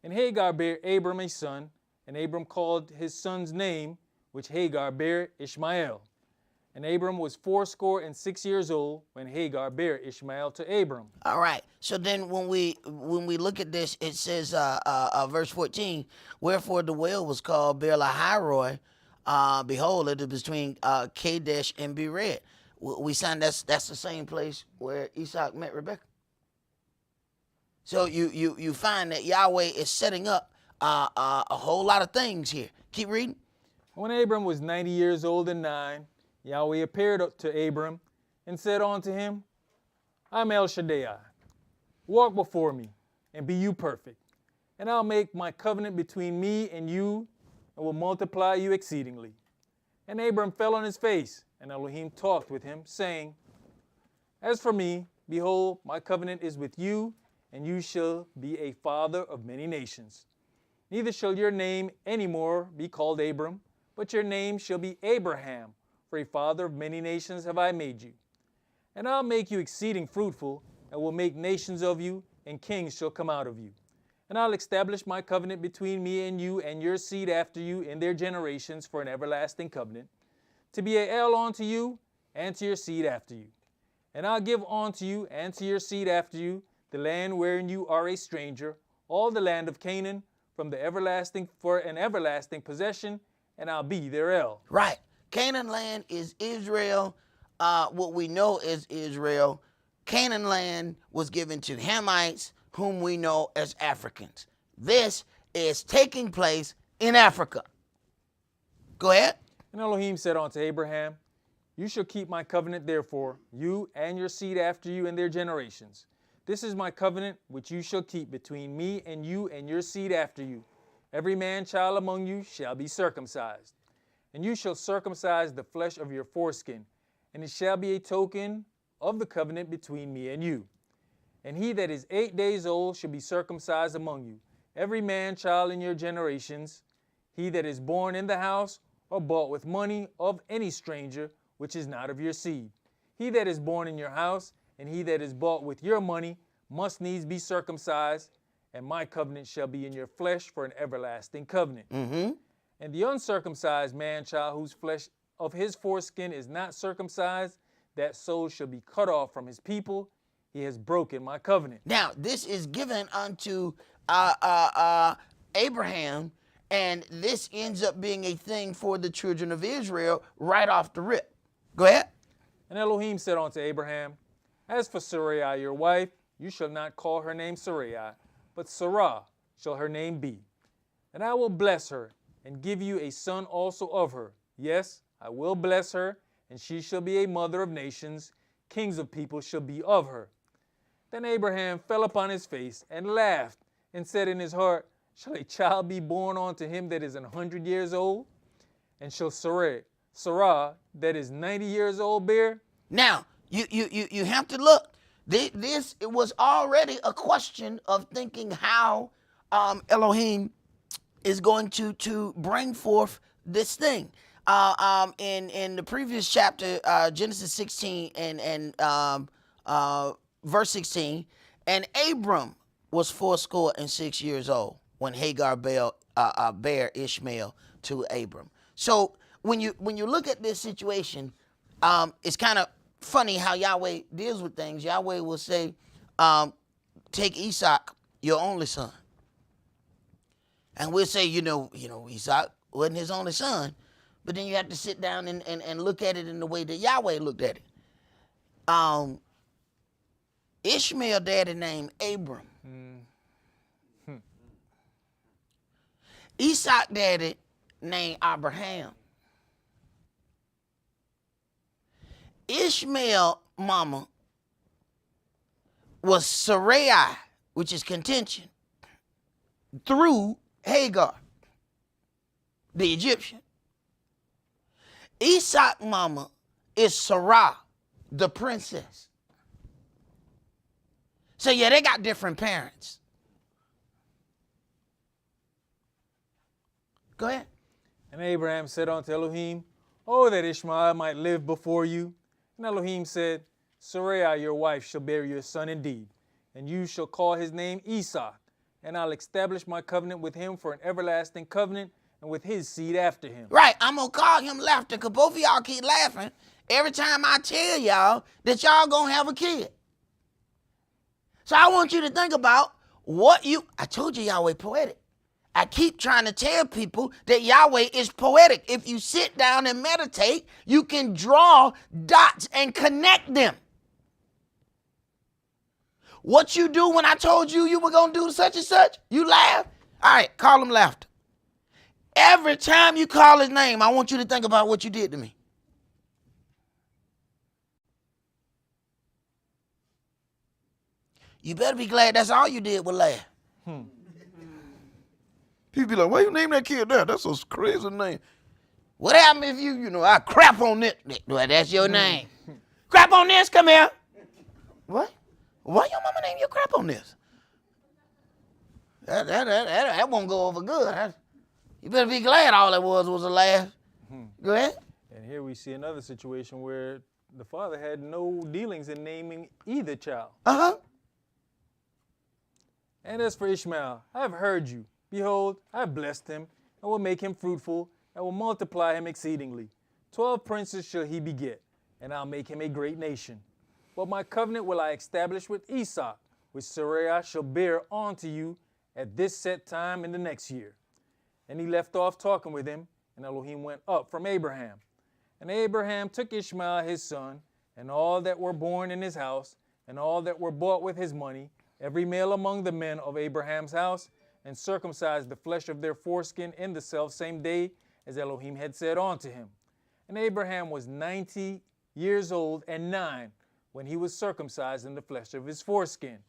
And Hagar bare Abram a son, and Abram called his son's name, which Hagar bare Ishmael. And Abram was 86 years old when Hagar bare Ishmael to Abram. All right. So then when we look at this, it says, verse 14, wherefore the well was called Beer Lahairoi. Behold, it is between Kadesh and Bered. We find that's the same place where Esaac met Rebekah. So you find that Yahweh is setting up a whole lot of things here. Keep reading. When Abram was 90 years old and 9, Yahweh appeared to Abram and said unto him, I'm El Shaddai. Walk before me, and be you perfect. And I'll make my covenant between me and you, and will multiply you exceedingly. And Abram fell on his face, and Elohim talked with him, saying, As for me, behold, my covenant is with you, and you shall be a father of many nations. Neither shall your name any more be called Abram, but your name shall be Abraham, for a father of many nations have I made you. And I'll make you exceeding fruitful, and will make nations of you, and kings shall come out of you. And I'll establish my covenant between me and you and your seed after you in their generations for an everlasting covenant, to be a El unto you and to your seed after you. And I'll give unto you and to your seed after you the land wherein you are a stranger, all the land of Canaan, from the everlasting for an everlasting possession, and I'll be their El. Right. Canaan land is Israel. What we know is Israel. Canaan land was given to Hamites, whom we know as Africans. This is taking place in Africa. Go ahead. And Elohim said unto Abraham, You shall keep my covenant therefore, you and your seed after you in their generations. This is my covenant which you shall keep between me and you and your seed after you. Every man child among you shall be circumcised. And you shall circumcise the flesh of your foreskin, and it shall be a token of the covenant between me and you. And he that is 8 days old shall be circumcised among you, every man child in your generations, he that is born in the house or bought with money of any stranger, which is not of your seed. He that is born in your house, and he that is bought with your money, must needs be circumcised, and my covenant shall be in your flesh for an everlasting covenant. And the uncircumcised man-child whose flesh of his foreskin is not circumcised, that soul shall be cut off from his people. He has broken my covenant. Now, this is given unto Abraham, and this ends up being a thing for the children of Israel right off the rip. Go ahead. And Elohim said unto Abraham, As for Sarai your wife, you shall not call her name Sarai, but Sarah shall her name be. And I will bless her, and give you a son also of her. Yes, I will bless her, and she shall be a mother of nations. Kings of people shall be of her. Then Abraham fell upon his face and laughed, and said in his heart, Shall a child be born unto him that is 100 years old? And shall Sarah that is 90 years old bear? Now, you have to look. This it was already a question of thinking how Elohim is going to bring forth this thing. In the previous chapter, Genesis 16 and verse 16, and Abram was 86 years old when Hagar bare Ishmael to Abram. So when you look at this situation, it's kind of funny how Yahweh deals with things. Yahweh will say, take Esau, your only son. And we'll say, Esau wasn't his only son. But then you have to sit down and look at it in the way that Yahweh looked at it. Ishmael daddy named Abram. Esau daddy named Abraham. Ishmael mama was Sarai, which is contention, through Hagar, the Egyptian. Esau mama is Sarah, the princess. So yeah, they got different parents. Go ahead. And Abraham said unto Elohim, Oh, that Ishmael might live before you. And Elohim said, Sarai your wife shall bear you a son indeed, and you shall call his name Esau, and I'll establish my covenant with him for an everlasting covenant, and with his seed after him. Right, I'm going to call him laughter, because both of y'all keep laughing every time I tell y'all that y'all going to have a kid. So I want you to think about I told you Yahweh poetic. I keep trying to tell people that Yahweh is poetic. If you sit down and meditate, you can draw dots and connect them. What you do when I told you were going to do such and such, you laugh. All right, call him laughter. Every time you call his name, I want you to think about what you did to me. You better be glad that's all you did was laugh. People be like, why you name that kid that? That's a crazy name. What happened if I crap on this? Well, that's your name. Crap on this, come here. What? Why your mama name you crap on this? That won't go over good. You better be glad all it was a laugh. Go ahead. And here we see another situation where the father had no dealings in naming either child. Uh-huh. And as for Ishmael, I have heard you. Behold, I have blessed him, and will make him fruitful, and will multiply him exceedingly. 12 princes shall he beget, and I'll make him a great nation. But my covenant will I establish with Esau, which Sarai shall bear unto you at this set time in the next year. And he left off talking with him, and Elohim went up from Abraham. And Abraham took Ishmael his son, and all that were born in his house, and all that were bought with his money, every male among the men of Abraham's house, and circumcised the flesh of their foreskin in the selfsame day, as Elohim had said unto him. And Abraham was 90 years old and 9 when he was circumcised in the flesh of his foreskin.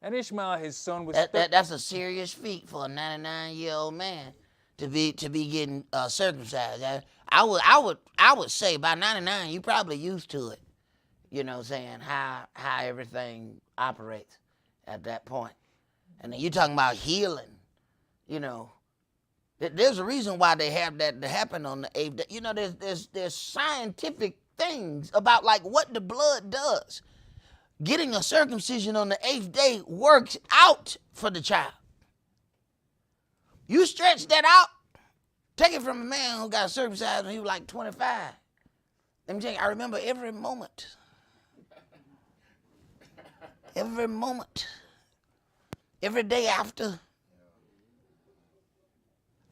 And Ishmael his son was... That's a serious feat for a 99-year-old man to be getting circumcised. I would say by 99 you probably used to it. You know what I'm saying? How everything operates at that point. And then you're talking about healing, There's a reason why they have that to happen on the 8th day. There's scientific things about like what the blood does. Getting a circumcision on the 8th day works out for the child. You stretch that out, take it from a man who got circumcised when he was like 25. Let me tell you, I remember every moment. Every moment. Every day after,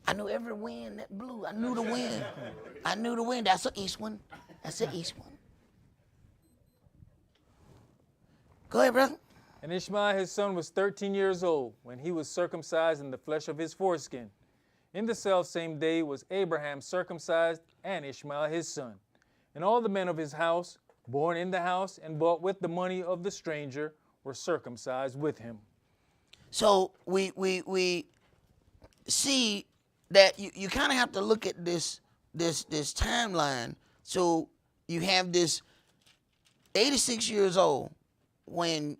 I knew every wind that blew. I knew the wind. I knew the wind. That's an east one. That's an east one. Go ahead, brother. And Ishmael his son was 13 years old when he was circumcised in the flesh of his foreskin. In the selfsame day was Abraham circumcised, and Ishmael his son. And all the men of his house, born in the house and bought with the money of the stranger, were circumcised with him. So we see that you kind of have to look at this timeline. So you have this 86 years old when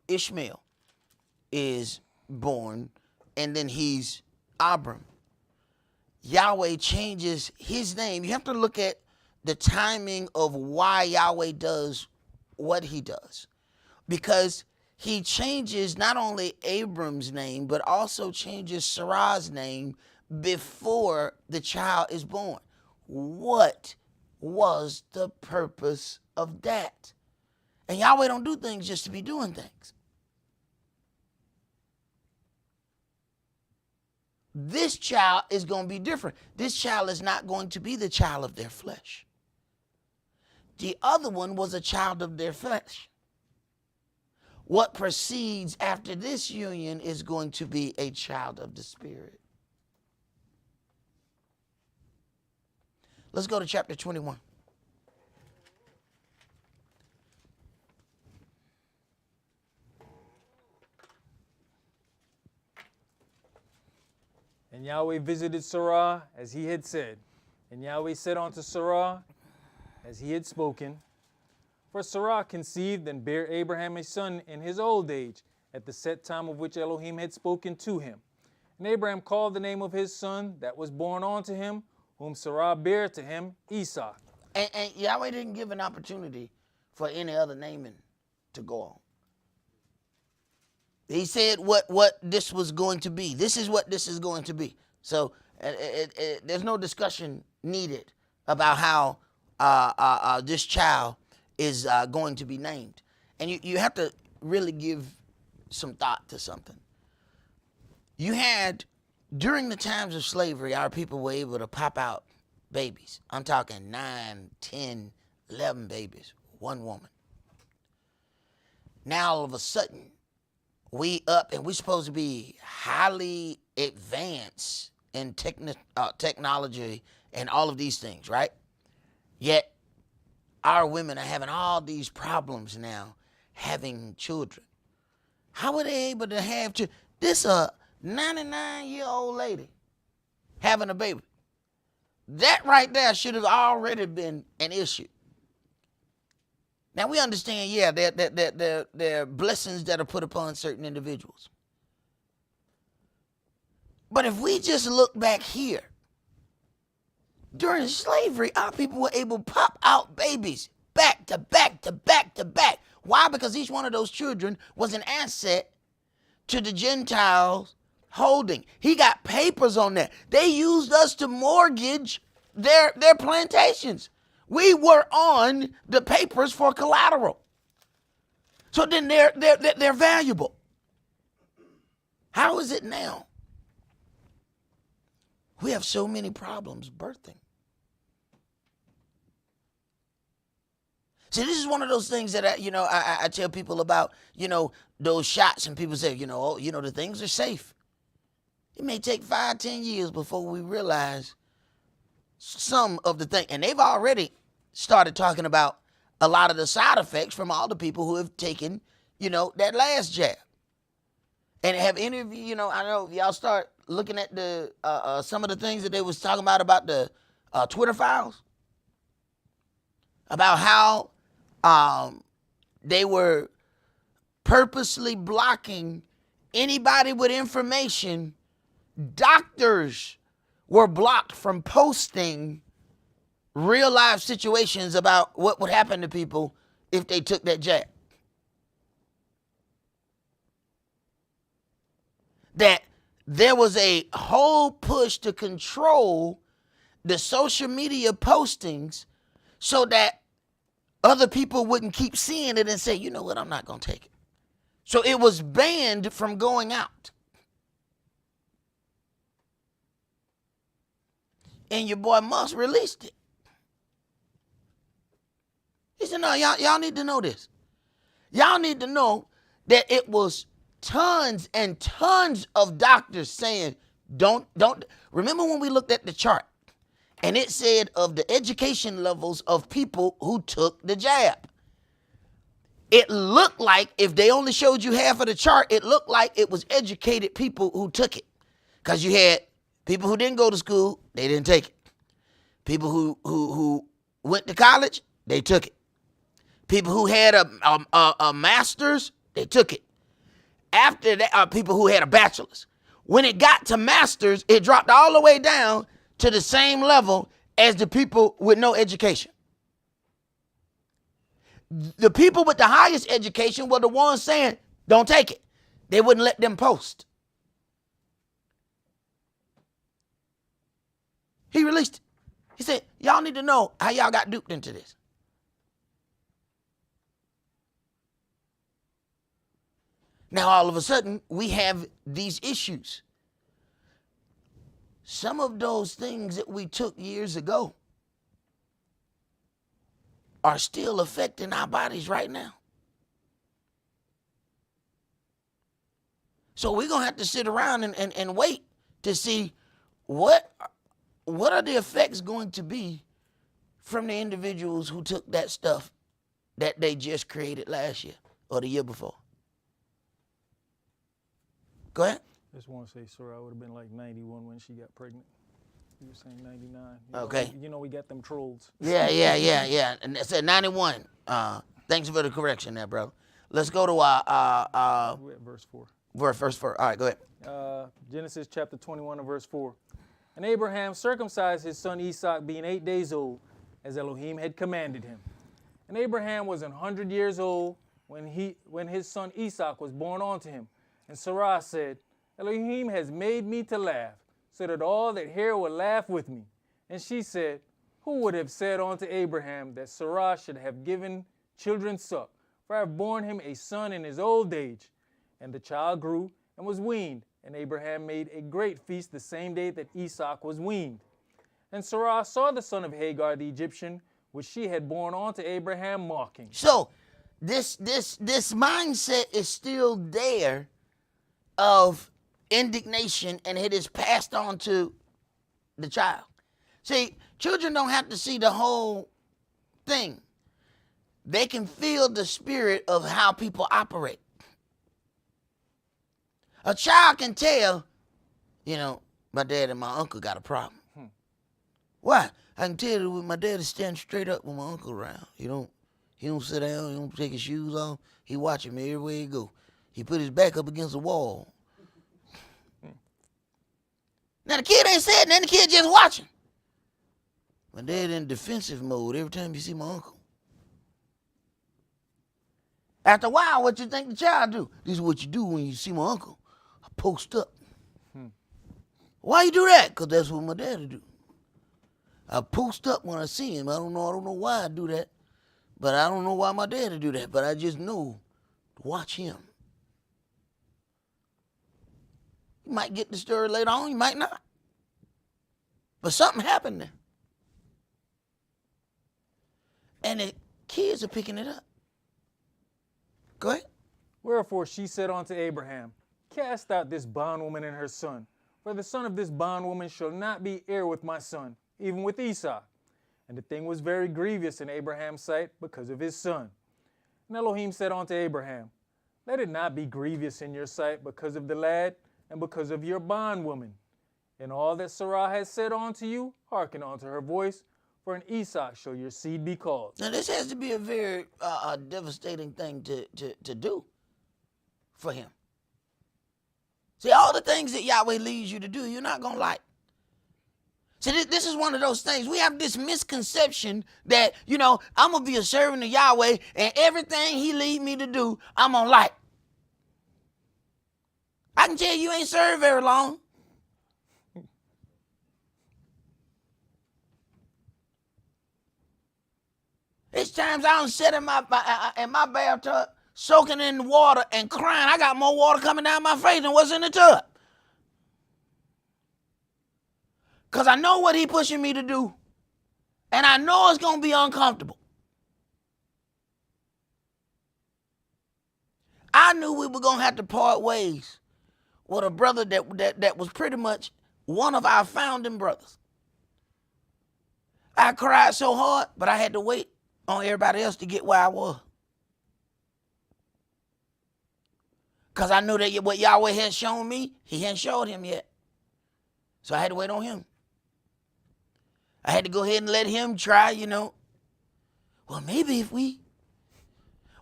Ishmael is born, and then he's Abram. Yahweh changes his name. You have to look at the timing of why Yahweh does what he does, because he changes not only Abram's name, but also changes Sarah's name before the child is born. What was the purpose of that? And Yahweh don't do things just to be doing things. This child is going to be different. This child is not going to be the child of their flesh. The other one was a child of their flesh. What proceeds after this union is going to be a child of the Spirit. Let's go to chapter 21. And Yahweh visited Sarah as he had said. And Yahweh said unto Sarah as he had spoken. For Sarah conceived and bare Abraham a son in his old age, at the set time of which Elohim had spoken to him. And Abraham called the name of his son that was born unto him, whom Sarah bare to him, Esau. And Yahweh didn't give an opportunity for any other naming to go on. He said what this was going to be. This is what this is going to be. So there's no discussion needed about how this child is going to be named. And you have to really give some thought to something. You had, during the times of slavery, our people were able to pop out babies. I'm talking 9, 10, 11 babies, one woman. Now all of a sudden, we up and we're supposed to be highly advanced in technology and all of these things, right? Yet our women are having all these problems now having children. How were they able to have children? This a 99-year-old lady having a baby. That right there should have already been an issue. Now we understand, yeah, there are blessings that are put upon certain individuals. But if we just look back here, during slavery, our people were able to pop out babies back to back to back to back. Why? Because each one of those children was an asset to the Gentiles holding. He got papers on that. They used us to mortgage their plantations. We were on the papers for collateral. So then they're valuable. How is it now? We have so many problems birthing. See, this is one of those things that I tell people about, those shots, and people say, the things are safe. It may take 5, 10 years before we realize some of the things, and they've already started talking about a lot of the side effects from all the people who have taken, that last jab. And have any of you, I know y'all start looking at the some of the things that they was talking about the Twitter files, about how they were purposely blocking anybody with information. Doctors were blocked from posting real life situations about what would happen to people if they took that jab. That there was a whole push to control the social media postings so that other people wouldn't keep seeing it and say, you know what, I'm not going to take it. So it was banned from going out. And your boy Musk released it. He said, no, y'all need to know this. Y'all need to know that it was tons and tons of doctors saying, don't. Remember when we looked at the chart and it said of the education levels of people who took the jab? It looked like, if they only showed you half of the chart, it looked like it was educated people who took it. Because you had people who didn't go to school, they didn't take it. People who went to college, they took it. People who had a master's, they took it. After that, people who had a bachelor's. When it got to master's, it dropped all the way down to the same level as the people with no education. The people with the highest education were the ones saying, don't take it. They wouldn't let them post. He released it. He said, y'all need to know how y'all got duped into this. Now, all of a sudden, we have these issues. Some of those things that we took years ago are still affecting our bodies right now. So we're going to have to sit around and wait to see what are the effects going to be from the individuals who took that stuff that they just created last year or the year before. Go ahead. Just want to say, sir, I would have been like 91 when she got pregnant. You were saying 99. Okay. You know we got them trolls. Yeah. And it said 91. Thanks for the correction there, bro. Let's go to We're at verse 4. verse 4. All right, go ahead. Genesis chapter 21 and verse 4. And Abraham circumcised his son Esau, being 8 days old, as Elohim had commanded him. And Abraham was 100 years old when his son Esau was born unto him. And Sarah said, Elohim has made me to laugh, so that all that hear will laugh with me. And she said, who would have said unto Abraham that Sarah should have given children suck? For I have borne him a son in his old age. And the child grew and was weaned. And Abraham made a great feast the same day that Esau was weaned. And Sarah saw the son of Hagar the Egyptian, which she had borne unto Abraham, mocking. So this mindset is still there of indignation, and it is passed on to the child. See, children don't have to see the whole thing. They can feel the spirit of how people operate. A child can tell, my dad and my uncle got a problem. Why? I can tell you my dad is standing straight up with my uncle around. He don't sit down, he don't take his shoes off. He watching me everywhere he go. He put his back up against the wall. Now the kid ain't saying nothing, the kid just watching. My dad in defensive mode every time you see my uncle. After a while, what you think the child do? This is what you do when you see my uncle. I post up. Why you do that? Because that's what my dad'll do. I post up when I see him. I don't know why I do that. But I don't know why my dad'll do that. But I just know to watch him. You might get disturbed later on, you might not. But something happened there. And the kids are picking it up. Go ahead. Wherefore she said unto Abraham, cast out this bondwoman and her son, for the son of this bondwoman shall not be heir with my son, even with Esau. And the thing was very grievous in Abraham's sight because of his son. And Elohim said unto Abraham, let it not be grievous in your sight because of the lad and because of your bondwoman. And all that Sarah has said unto you, hearken unto her voice, for in Esau shall your seed be called. Now this has to be a very devastating thing to do for him. See, all the things that Yahweh leads you to do, you're not going to like. See, this is one of those things. We have this misconception that, I'm going to be a servant of Yahweh and everything he lead me to do, I'm going to like. I can tell you ain't served very long. It's times I don't sit in my bathtub, soaking in the water and crying. I got more water coming down my face than what's in the tub. Because I know what he pushing me to do. And I know it's going to be uncomfortable. I knew we were going to have to part ways with a brother that was pretty much one of our founding brothers. I cried so hard, but I had to wait on everybody else to get where I was. Because I knew that what Yahweh had shown me, he hadn't showed him yet. So I had to wait on him. I had to go ahead and let him try, Well, maybe if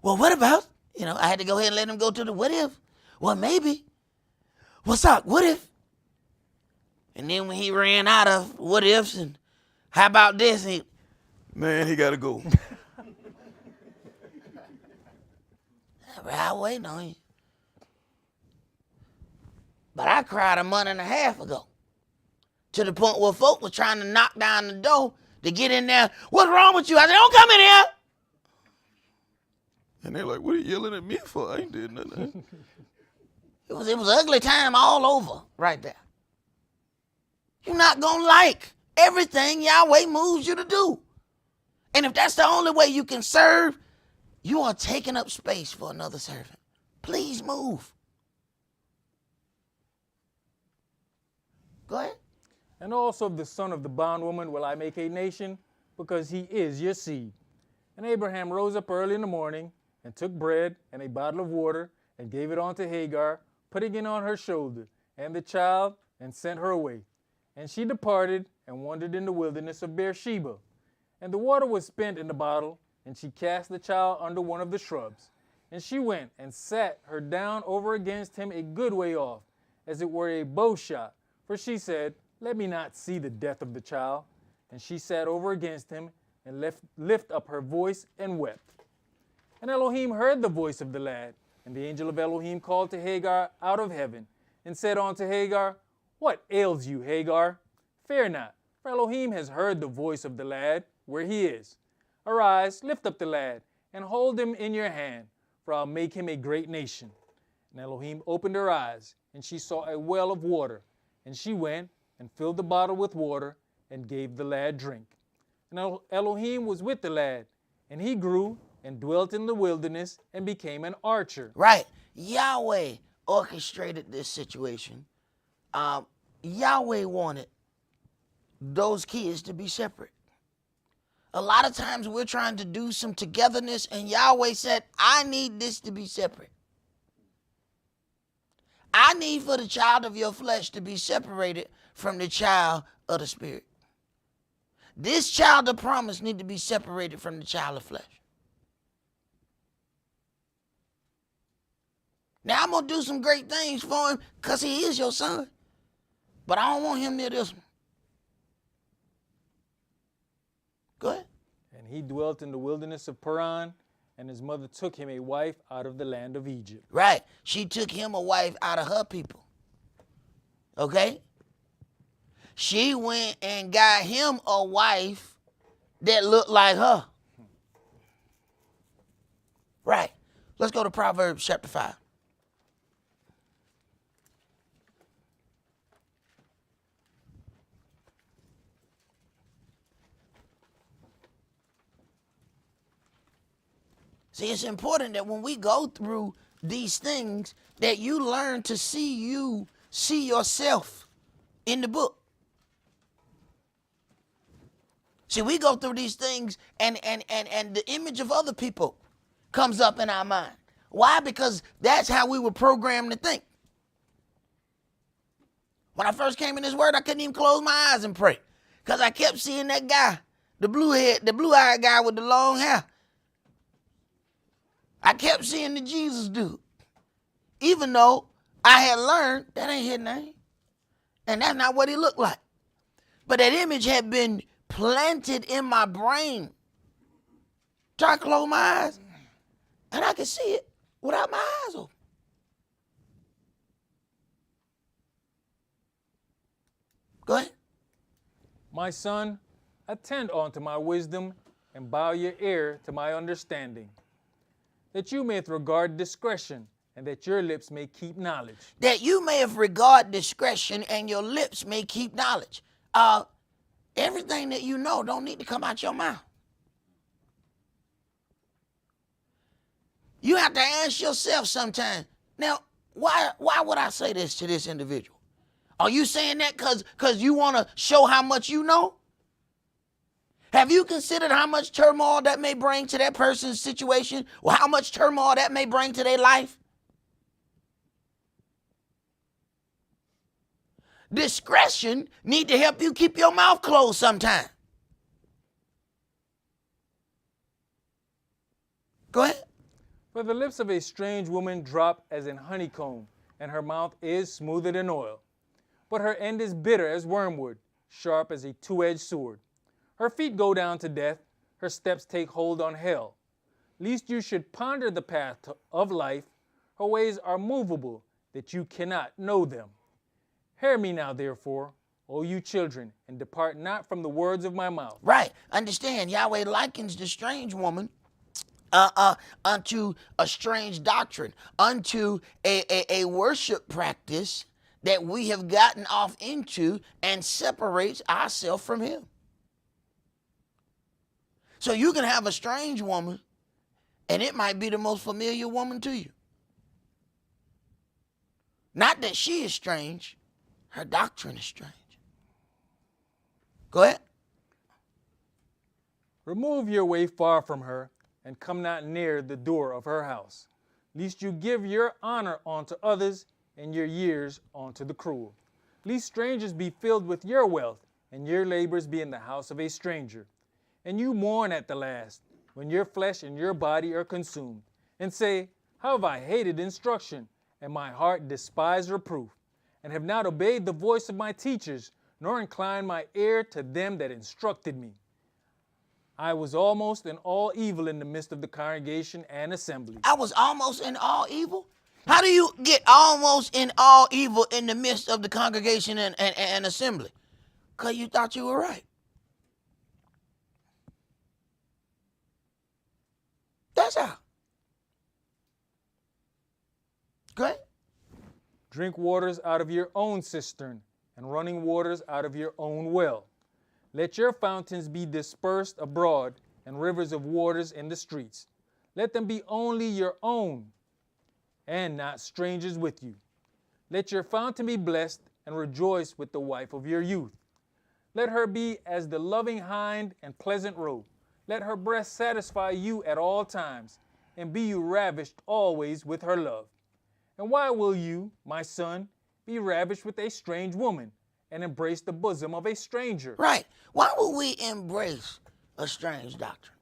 what about? I had to go ahead and let him go to the what if. Well, maybe. What's up? What if? And then when he ran out of what ifs and how about this? Man, he got to go. I waiting on you. But I cried a month and a half ago. To the point where folk was trying to knock down the door to get in there. What's wrong with you? I said, don't come in here. And they're like, what are you yelling at me for? I ain't did nothing. It was ugly time all over right there. You're not going to like everything Yahweh moves you to do. And if that's the only way you can serve, you are taking up space for another servant. Please move. Go ahead. And also of the son of the bondwoman will I make a nation, because he is your seed. And Abraham rose up early in the morning, and took bread and a bottle of water, and gave it unto Hagar, putting it on her shoulder, and the child, and sent her away. And she departed, and wandered in the wilderness of Beersheba. And the water was spent in the bottle, and she cast the child under one of the shrubs. And she went, and sat her down over against him a good way off, as it were a bow shot. For she said, let me not see the death of the child. And she sat over against him, and lift up her voice, and wept. And Elohim heard the voice of the lad, and the angel of Elohim called to Hagar out of heaven, and said unto Hagar, what ails you, Hagar? Fear not, for Elohim has heard the voice of the lad, where he is. Arise, lift up the lad, and hold him in your hand, for I'll make him a great nation. And Elohim opened her eyes, and she saw a well of water, and she went, and filled the bottle with water, and gave the lad drink. And Elohim was with the lad, and he grew, and dwelt in the wilderness, and became an archer. Right. Yahweh orchestrated this situation. Yahweh wanted those kids to be separate. A lot of times we're trying to do some togetherness, and Yahweh said, I need this to be separate. I need for the child of your flesh to be separated from the child of the spirit. This child of promise need to be separated from the child of flesh. Now, I'm going to do some great things for him because he is your son. But I don't want him near this one. Go ahead. And he dwelt in the wilderness of Paran, and his mother took him a wife out of the land of Egypt. Right. She took him a wife out of her people. Okay? She went and got him a wife that looked like her. Right. Let's go to Proverbs chapter 5. See, it's important that when we go through these things, that you learn to see yourself in the book. See, we go through these things and the image of other people comes up in our mind. Why? Because that's how we were programmed to think. When I first came in this word, I couldn't even close my eyes and pray because I kept seeing that guy, the blue-eyed guy with the long hair. I kept seeing the Jesus dude, even though I had learned that ain't his name, and that's not what he looked like. But that image had been planted in my brain. So I closed my eyes, and I could see it without my eyes open. Go ahead. My son, attend unto my wisdom, and bow your ear to my understanding, that you may regard discretion, and that your lips may keep knowledge. That you may have regard discretion, and your lips may keep knowledge. Everything that you know don't need to come out your mouth. You have to ask yourself sometime, now, why would I say this to this individual? Are you saying that because you want to show how much you know? Have you considered how much turmoil that may bring to that person's situation, or how much turmoil that may bring to their life? Discretion need to help you keep your mouth closed sometime. Go ahead. For the lips of a strange woman drop as in honeycomb, and her mouth is smoother than oil. But her end is bitter as wormwood, sharp as a two-edged sword. Her feet go down to death, her steps take hold on hell. Lest you should ponder the path of life, her ways are movable, that you cannot know them. Hear me now, therefore, O you children, and depart not from the words of my mouth. Right. Understand, Yahweh likens the strange woman unto a strange doctrine, unto a worship practice that we have gotten off into and separates ourselves from him. So you can have a strange woman, and it might be the most familiar woman to you. Not that she is strange, her doctrine is strange. Go ahead. Remove your way far from her, and come not near the door of her house, lest you give your honor unto others, and your years unto the cruel. Lest strangers be filled with your wealth, and your labors be in the house of a stranger. And you mourn at the last, when your flesh and your body are consumed, and say, how have I hated instruction, and my heart despised reproof, and have not obeyed the voice of my teachers, nor inclined my ear to them that instructed me. I was almost in all evil in the midst of the congregation and assembly. I was almost in all evil? How do you get almost in all evil in the midst of the congregation and assembly? Because you thought you were right. That's how. Great. Drink waters out of your own cistern, and running waters out of your own well. Let your fountains be dispersed abroad, and rivers of waters in the streets. Let them be only your own, and not strangers with you. Let your fountain be blessed, and rejoice with the wife of your youth. Let her be as the loving hind and pleasant roe. Let her breast satisfy you at all times, and be you ravished always with her love. And why will you, my son, be ravished with a strange woman, and embrace the bosom of a stranger? Right. Why would we embrace a strange doctrine?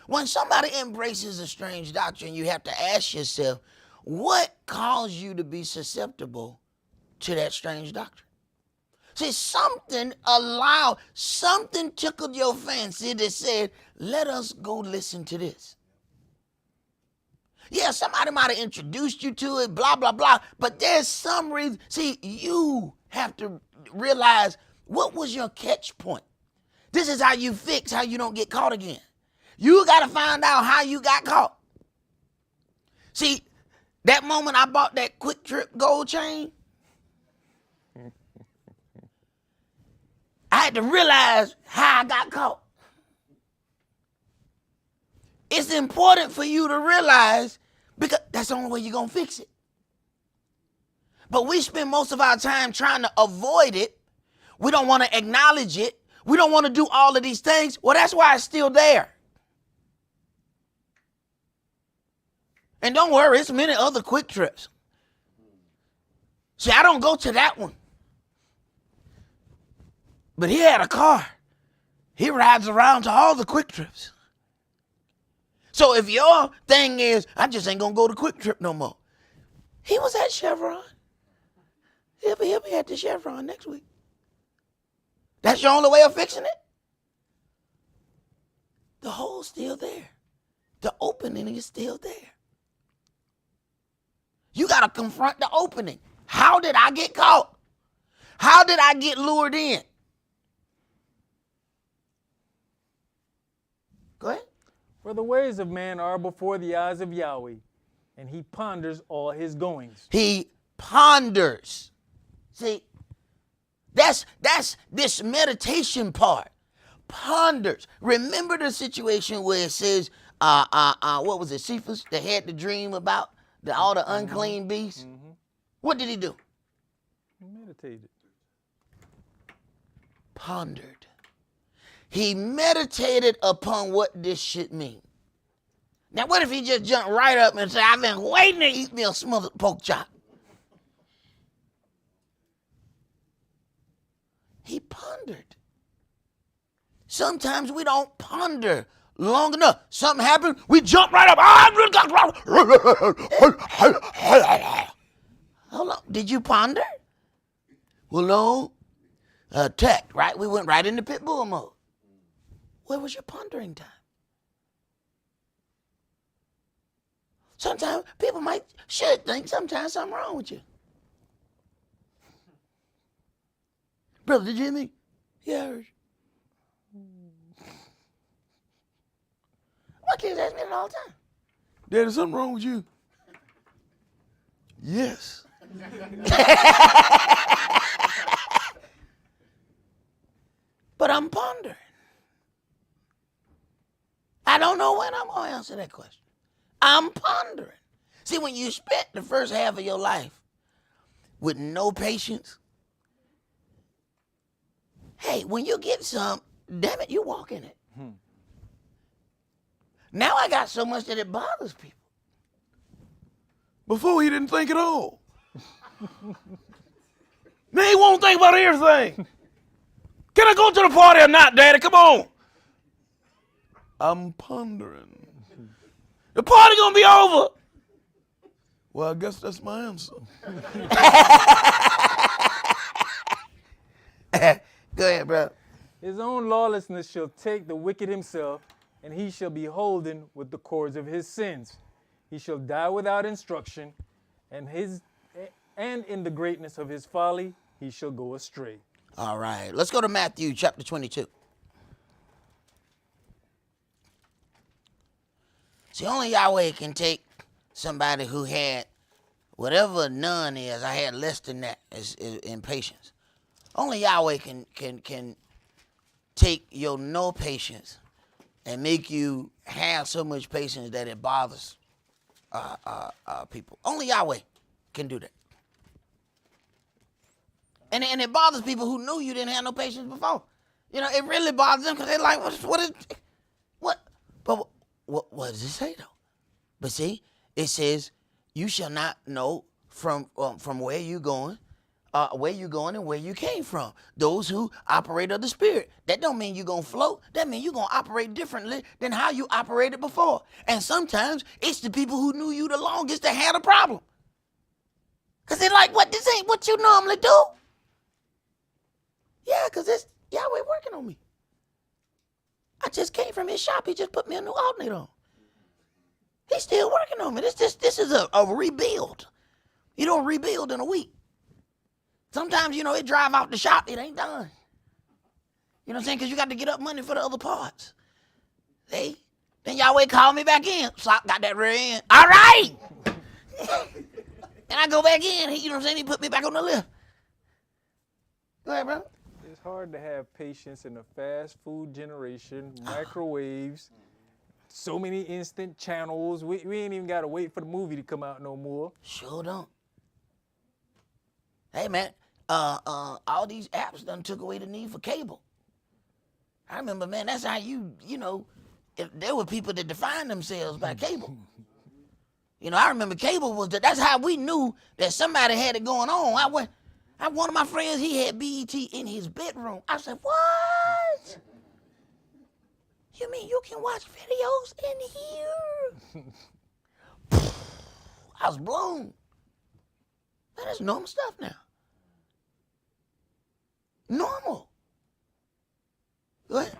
When somebody embraces a strange doctrine, you have to ask yourself, what caused you to be susceptible to that strange doctrine? See, something tickled your fancy that said, let us go listen to this. Yeah, somebody might have introduced you to it, blah, blah, blah, but there's some reason. See, you have to realize, what was your catch point? This is how you fix how you don't get caught again. You got to find out how you got caught. See, that moment I bought that Quick Trip gold chain, I had to realize how I got caught. It's important for you to realize, because that's the only way you're going to fix it. But we spend most of our time trying to avoid it. We don't want to acknowledge it. We don't want to do all of these things. Well, that's why it's still there. And don't worry, it's many other Quick Trips. See, I don't go to that one. But he had a car. He rides around to all the Quick Trips. So if your thing is, I just ain't going to go to Quick Trip no more. He was at Chevron. He'll be at the Chevron next week. That's your only way of fixing it? The hole's still there. The opening is still there. You got to confront the opening. How did I get caught? How did I get lured in? Go ahead. For the ways of man are before the eyes of Yahweh, and he ponders all his goings. He ponders. See, that's this meditation part. Ponders. Remember the situation where it says, what was it, Cephas that had the dream about all the unclean beasts? Mm-hmm. What did he do? He meditated. Pondered. He meditated upon what this should mean. Now, what if he just jumped right up and said, I've been waiting to eat me a smothered pork chop? He pondered. Sometimes we don't ponder long enough. Something happened, we jump right up. Hold on, did you ponder? Well, no. Tech, right? We went right into pit bull mode. Where was your pondering time? Sometimes people should think sometimes something wrong with you. Brother, did you hear me? Yeah, I heard you. My kids ask me that all the time. Daddy, something wrong with you? Yes. But I'm pondering. I don't know when I'm going to answer that question. I'm pondering. See, when you spent the first half of your life with no patience, hey, when you get some, damn it, you walk in it. Now I got so much that it bothers people. Before he didn't think at all. Now he won't think about everything. Can I go to the party or not, Daddy? Come on. I'm pondering. The party gonna be over. Well, I guess that's my answer. Go ahead, bro. His own lawlessness shall take the wicked himself, and he shall be holden with the cords of his sins. He shall die without instruction, and in the greatness of his folly he shall go astray. All right, let's go to Matthew chapter 22. See, only Yahweh can take somebody who had whatever none is. I had less than that is in patience. Only Yahweh can take your no patience and make you have so much patience that it bothers people. Only Yahweh can do that. And it bothers people who knew you didn't have no patience before. You know, it really bothers them because they're like, what? But what does it say though? But see, it says, you shall not know from where you going and where you came from. Those who operate of the Spirit. That don't mean you're going to float. That means you're going to operate differently than how you operated before. And sometimes it's the people who knew you the longest that had a problem. Because they're like, what, this ain't what you normally do. Yeah, because it's Yahweh working on me. I just came from his shop. He just put me a new alternator on. He's still working on me. This is a rebuild. You don't rebuild in a week. Sometimes, it drive out the shop. It ain't done. You know what I'm saying? Because you got to get up money for the other parts. Then Yahweh called me back in. Slop got that rear end. All right. And I go back in. You know what I'm saying? He put me back on the lift. Go ahead, bro. It's hard to have patience in a fast food generation, microwaves, so many instant channels. We ain't even got to wait for the movie to come out no more. Sure don't. Hey, man, all these apps done took away the need for cable. I remember, man, that's how if there were people that defined themselves by cable. I remember cable was that's how we knew that somebody had it going on. One of my friends, he had BET in his bedroom. I said, what? You mean you can watch videos in here? I was blown. Man, that's normal stuff now. Normal. Go ahead.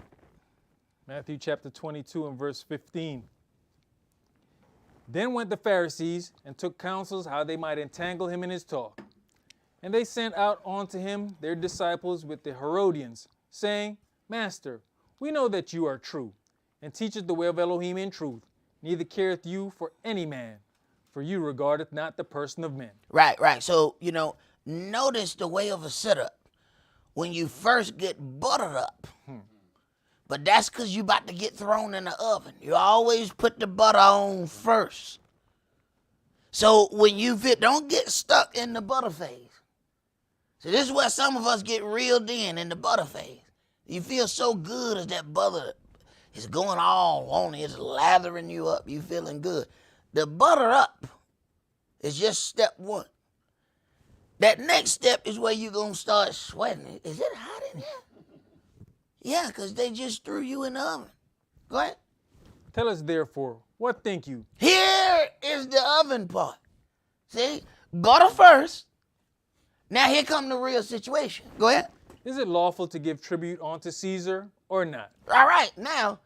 Matthew chapter 22 and verse 15. Then went the Pharisees and took counsels how they might entangle him in his talk. And they sent out unto him their disciples with the Herodians, saying, Master, we know that you are true, and teacheth the way of Elohim in truth, neither careth you for any man, for you regardeth not the person of men. Right. So, notice the way of a setup. When you first get buttered up, but that's because you about to get thrown in the oven. You always put the butter on first. So when don't get stuck in the butter phase. So this is where some of us get reeled in the butter phase. You feel so good as that butter is going all on it. It's lathering you up. You feeling good. The butter up is just step one. That next step is where you're going to start sweating. Is it hot in here? Yeah, because they just threw you in the oven. Go ahead. Tell us therefore, what think you? Here is the oven part. See? Butter first. Now here come the real situation. Go ahead. Is it lawful to give tribute unto Caesar or not? All right. Now,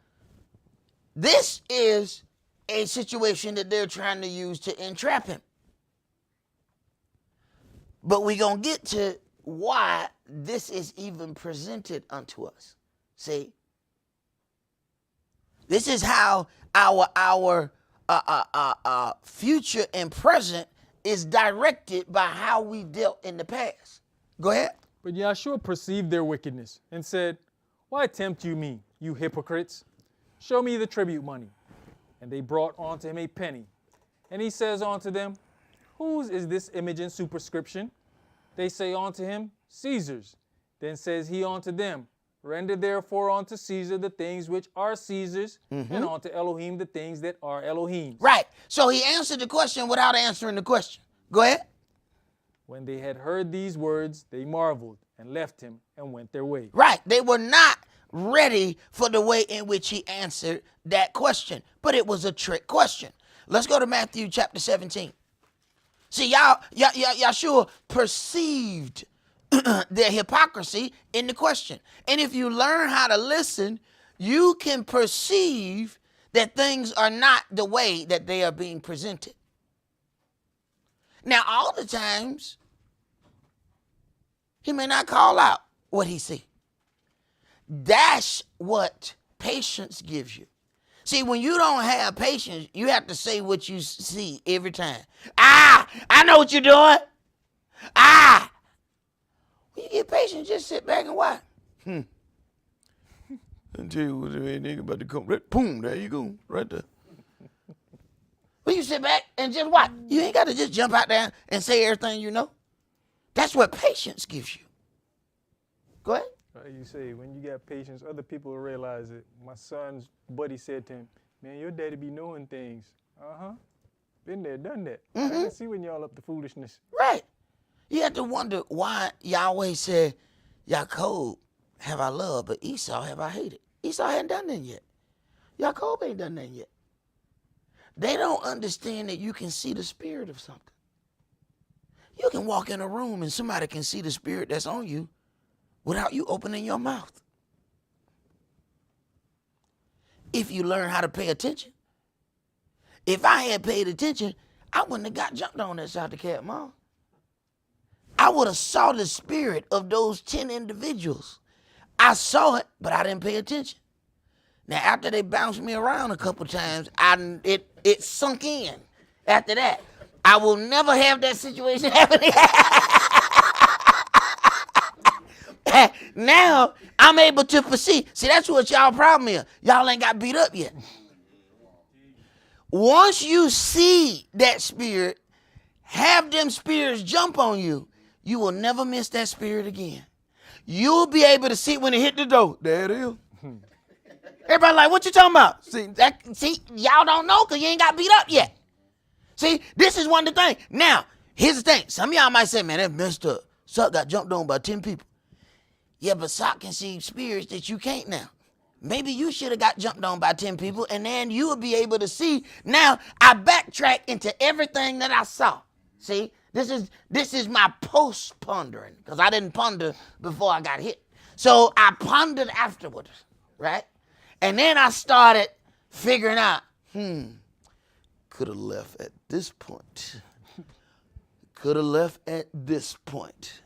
this is a situation that they're trying to use to entrap him. But we're going to get to why this is even presented unto us. See, this is how our future and present is directed by how we dealt in the past. Go ahead. But Yahshua perceived their wickedness and said, Why tempt you me, you hypocrites? Show me the tribute money. And they brought unto him a penny. And he says unto them, Whose is this image and superscription? They say unto him, Caesar's. Then says he unto them, Render therefore unto Caesar the things which are Caesar's, and unto Elohim the things that are Elohim's. Right. So he answered the question without answering the question. Go ahead. When they had heard these words, they marveled and left him and went their way. Right. They were not ready for the way in which he answered that question. But it was a trick question. Let's go to Matthew chapter 17. See, Yahshua perceived their hypocrisy in the question. And if you learn how to listen, you can perceive that things are not the way that they are being presented. Now, all the times, he may not call out what he see. That's what patience gives you. See, when you don't have patience, you have to say what you see every time. I know what you're doing. When you get patient, just sit back and watch. I tell you what, there ain't nigga about to come. Boom, there you go, right there. When you sit back and just watch, you ain't got to just jump out there and say everything you know. That's what patience gives you. Go ahead. You say, when you got patience, other people will realize it. My son's buddy said to him, Man, your daddy be knowing things. Been there, done that. I can see when y'all up to foolishness. Right. You have to wonder why Yahweh said, Yaakov have I loved, but Esau have I hated. Esau hadn't done that yet. Yaakov ain't done that yet. They don't understand that you can see the spirit of something. You can walk in a room and somebody can see the spirit that's on you without you opening your mouth. If you learn how to pay attention. If I had paid attention, I wouldn't have got jumped on inside the Cat Mall. I would have saw the spirit of those 10 individuals. I saw it, but I didn't pay attention. Now, after they bounced me around a couple times, it sunk in. After that, I will never have that situation happen. Now, I'm able to perceive. See, that's what y'all problem is. Y'all ain't got beat up yet. Once you see that spirit, have them spirits jump on you, you will never miss that spirit again. You'll be able to see when it hit the door. There it is. Everybody like, what you talking about? See, y'all don't know because you ain't got beat up yet. See, this is one of the things. Now, here's the thing. Some of y'all might say, man, that messed up. Suck got jumped on by 10 people. Yeah, but Sock can see spirits that you can't now. Maybe you should have got jumped on by 10 people, and then you will be able to see. Now, I backtrack into everything that I saw. See, this is my post-pondering, because I didn't ponder before I got hit. So I pondered afterwards, right? And then I started figuring out, could have left at this point. Could have left at this point.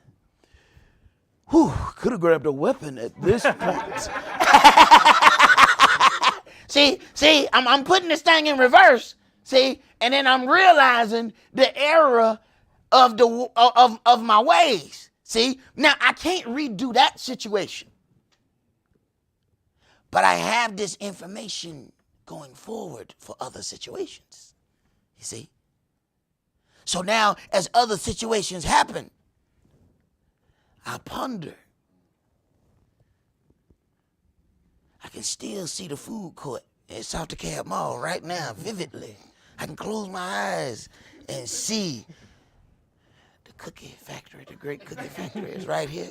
Could have grabbed a weapon at this point. see, I'm putting this thing in reverse. See, and then I'm realizing the error of my ways. See, now I can't redo that situation, but I have this information going forward for other situations. You see, so now as other situations happen, I ponder. I can still see the food court at South DeKalb Mall right now, vividly. I can close my eyes and see the cookie factory, the great cookie factory is right here.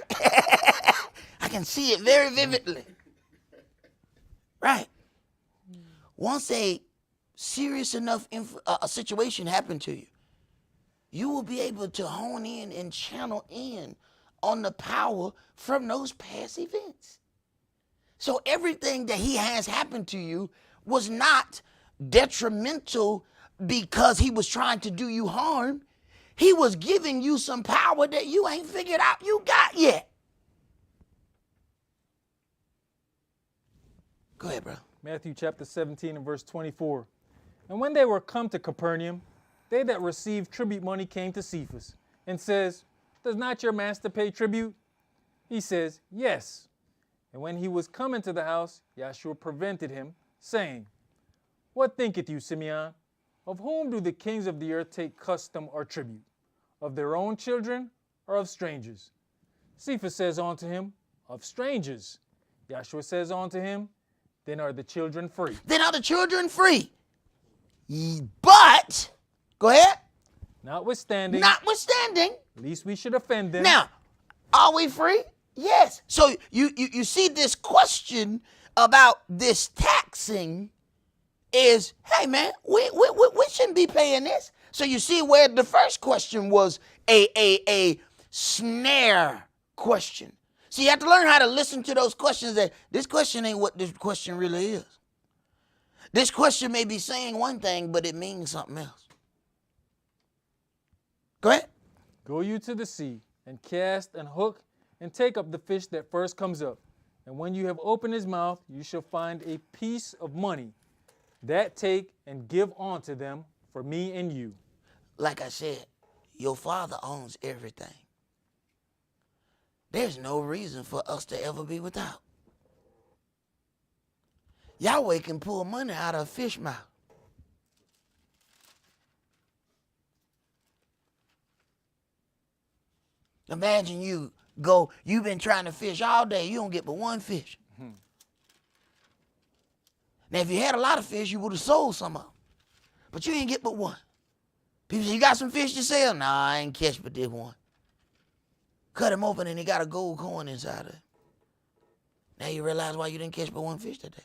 I can see it very vividly. Right. Once a serious enough a situation happened to you, you will be able to hone in and channel in on the power from those past events. So everything that he has happened to you was not detrimental because he was trying to do you harm. He was giving you some power that you ain't figured out you got yet. Go ahead, bro. Matthew chapter 17 and verse 24. And when they were come to Capernaum, they that received tribute money came to Cephas, and says, Does not your master pay tribute? He says, Yes. And when he was come into the house, Yahshua prevented him, saying, What thinketh you, Simeon? Of whom do the kings of the earth take custom or tribute? Of their own children or of strangers? Cephas says unto him, Of strangers. Yahshua says unto him, Then are the children free. Then are the children free. But, go ahead. Notwithstanding, lest we should offend them. Now, are we free? Yes. So you see this question about this taxing is, hey man, we shouldn't be paying this. So you see where the first question was a snare question. So you have to learn how to listen to those questions. That this question ain't what this question really is. This question may be saying one thing, but it means something else. Go ahead. Go you to the sea, and cast and hook, and take up the fish that first comes up. And when you have opened his mouth, you shall find a piece of money. That take and give unto them for me and you. Like I said, your Father owns everything. There's no reason for us to ever be without. Yahweh can pull money out of a fish mouth. Imagine you've been trying to fish all day, you don't get but one fish. Now, if you had a lot of fish, you would have sold some of them. But you ain't get but one. People say, you got some fish to sell? Nah, I ain't catch but this one. Cut him open and he got a gold coin inside of it. Now you realize why you didn't catch but one fish today.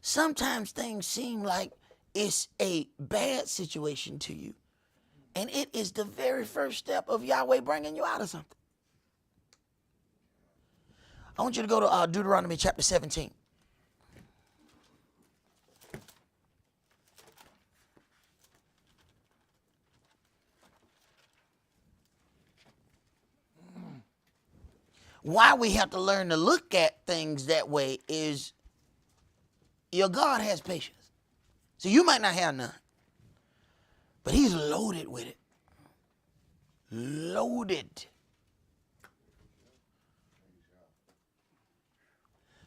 Sometimes things seem like it's a bad situation to you. And it is the very first step of Yahweh bringing you out of something. I want you to go to Deuteronomy chapter 17. Why we have to learn to look at things that way is your God has patience. So you might not have none, but he's loaded with it. Loaded.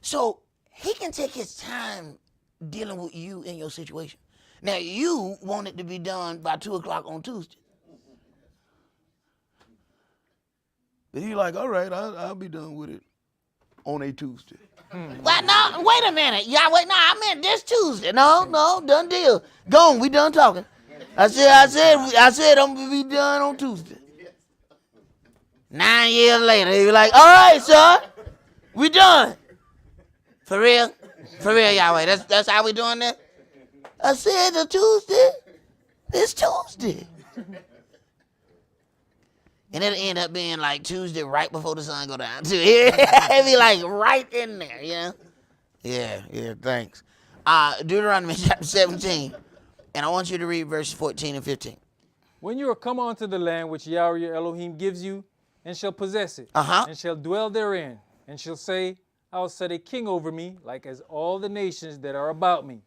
So he can take his time dealing with you in your situation. Now, you want it to be done by 2 o'clock on Tuesday. But he's like, all right, I'll be done with it on a Tuesday. Well, no, wait a minute. Yahweh, no, I meant this Tuesday. No, done deal. Go on, we done talking. I said I'm going to be done on Tuesday. 9 years later, he was like, all right, son, we done. For real, Yahweh. That's how we doing that? I said the Tuesday. It's Tuesday. And it'll end up being like Tuesday right before the sun go down, too. It'll be like right in there, you know? Yeah, thanks. Deuteronomy chapter 17. And I want you to read verses 14 and 15. When you are come unto the land which Yahweh your Elohim gives you, and shall possess it, and shall dwell therein, and shall say, I will set a king over me, like as all the nations that are about me.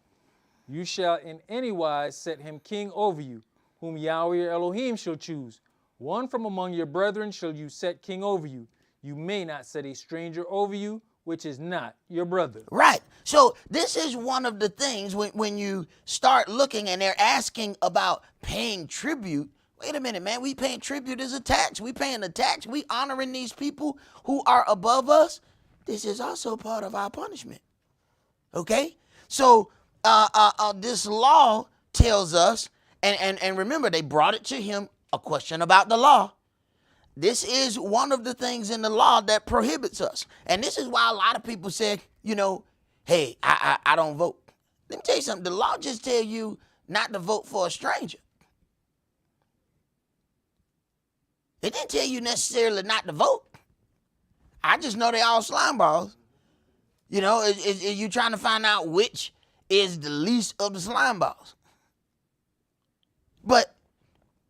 You shall in any wise set him king over you, whom Yahweh your Elohim shall choose. One from among your brethren shall you set king over you. You may not set a stranger over you, which is not your brother. Right. So this is one of the things when you start looking and they're asking about paying tribute. Wait a minute, man. We paying tribute as a tax. We paying the tax. We honoring these people who are above us. This is also part of our punishment. Okay? So this law tells us, and remember, they brought it to him, a question about the law. This is one of the things in the law that prohibits us. And this is why a lot of people say, hey, I don't vote. Let me tell you something. The law just tell you not to vote for a stranger. It didn't tell you necessarily not to vote. I just know they all slime balls. You trying to find out which is the least of the slime balls. But,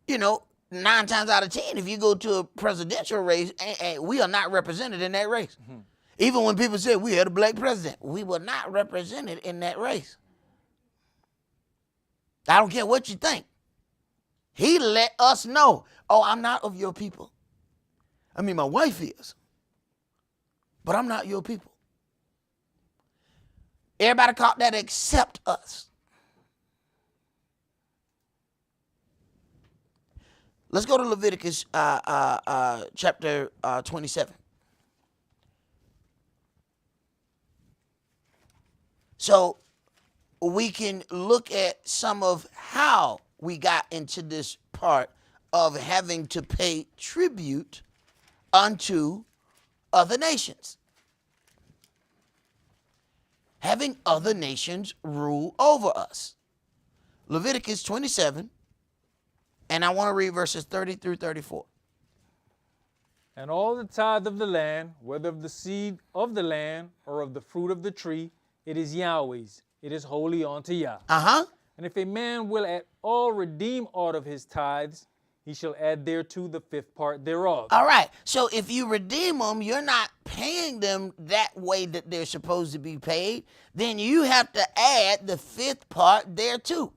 9 times out of 10, if you go to a presidential race, we are not represented in that race. Mm-hmm. Even when people say we had a black president, we were not represented in that race. I don't care what you think. He let us know, oh, I'm not of your people. I mean, my wife is, but I'm not your people. Everybody caught that except us. Let's go to Leviticus chapter 27. So we can look at some of how we got into this part of having to pay tribute unto other nations. Having other nations rule over us. Leviticus 27, and I want to read verses 30 through 34. And all the tithe of the land, whether of the seed of the land or of the fruit of the tree, it is Yahweh's. It is holy unto Yah. And if a man will at all redeem aught of his tithes, he shall add thereto the 5th part thereof. All right. So if you redeem them, you're not paying them that way that they're supposed to be paid. Then you have to add the 5th part thereto.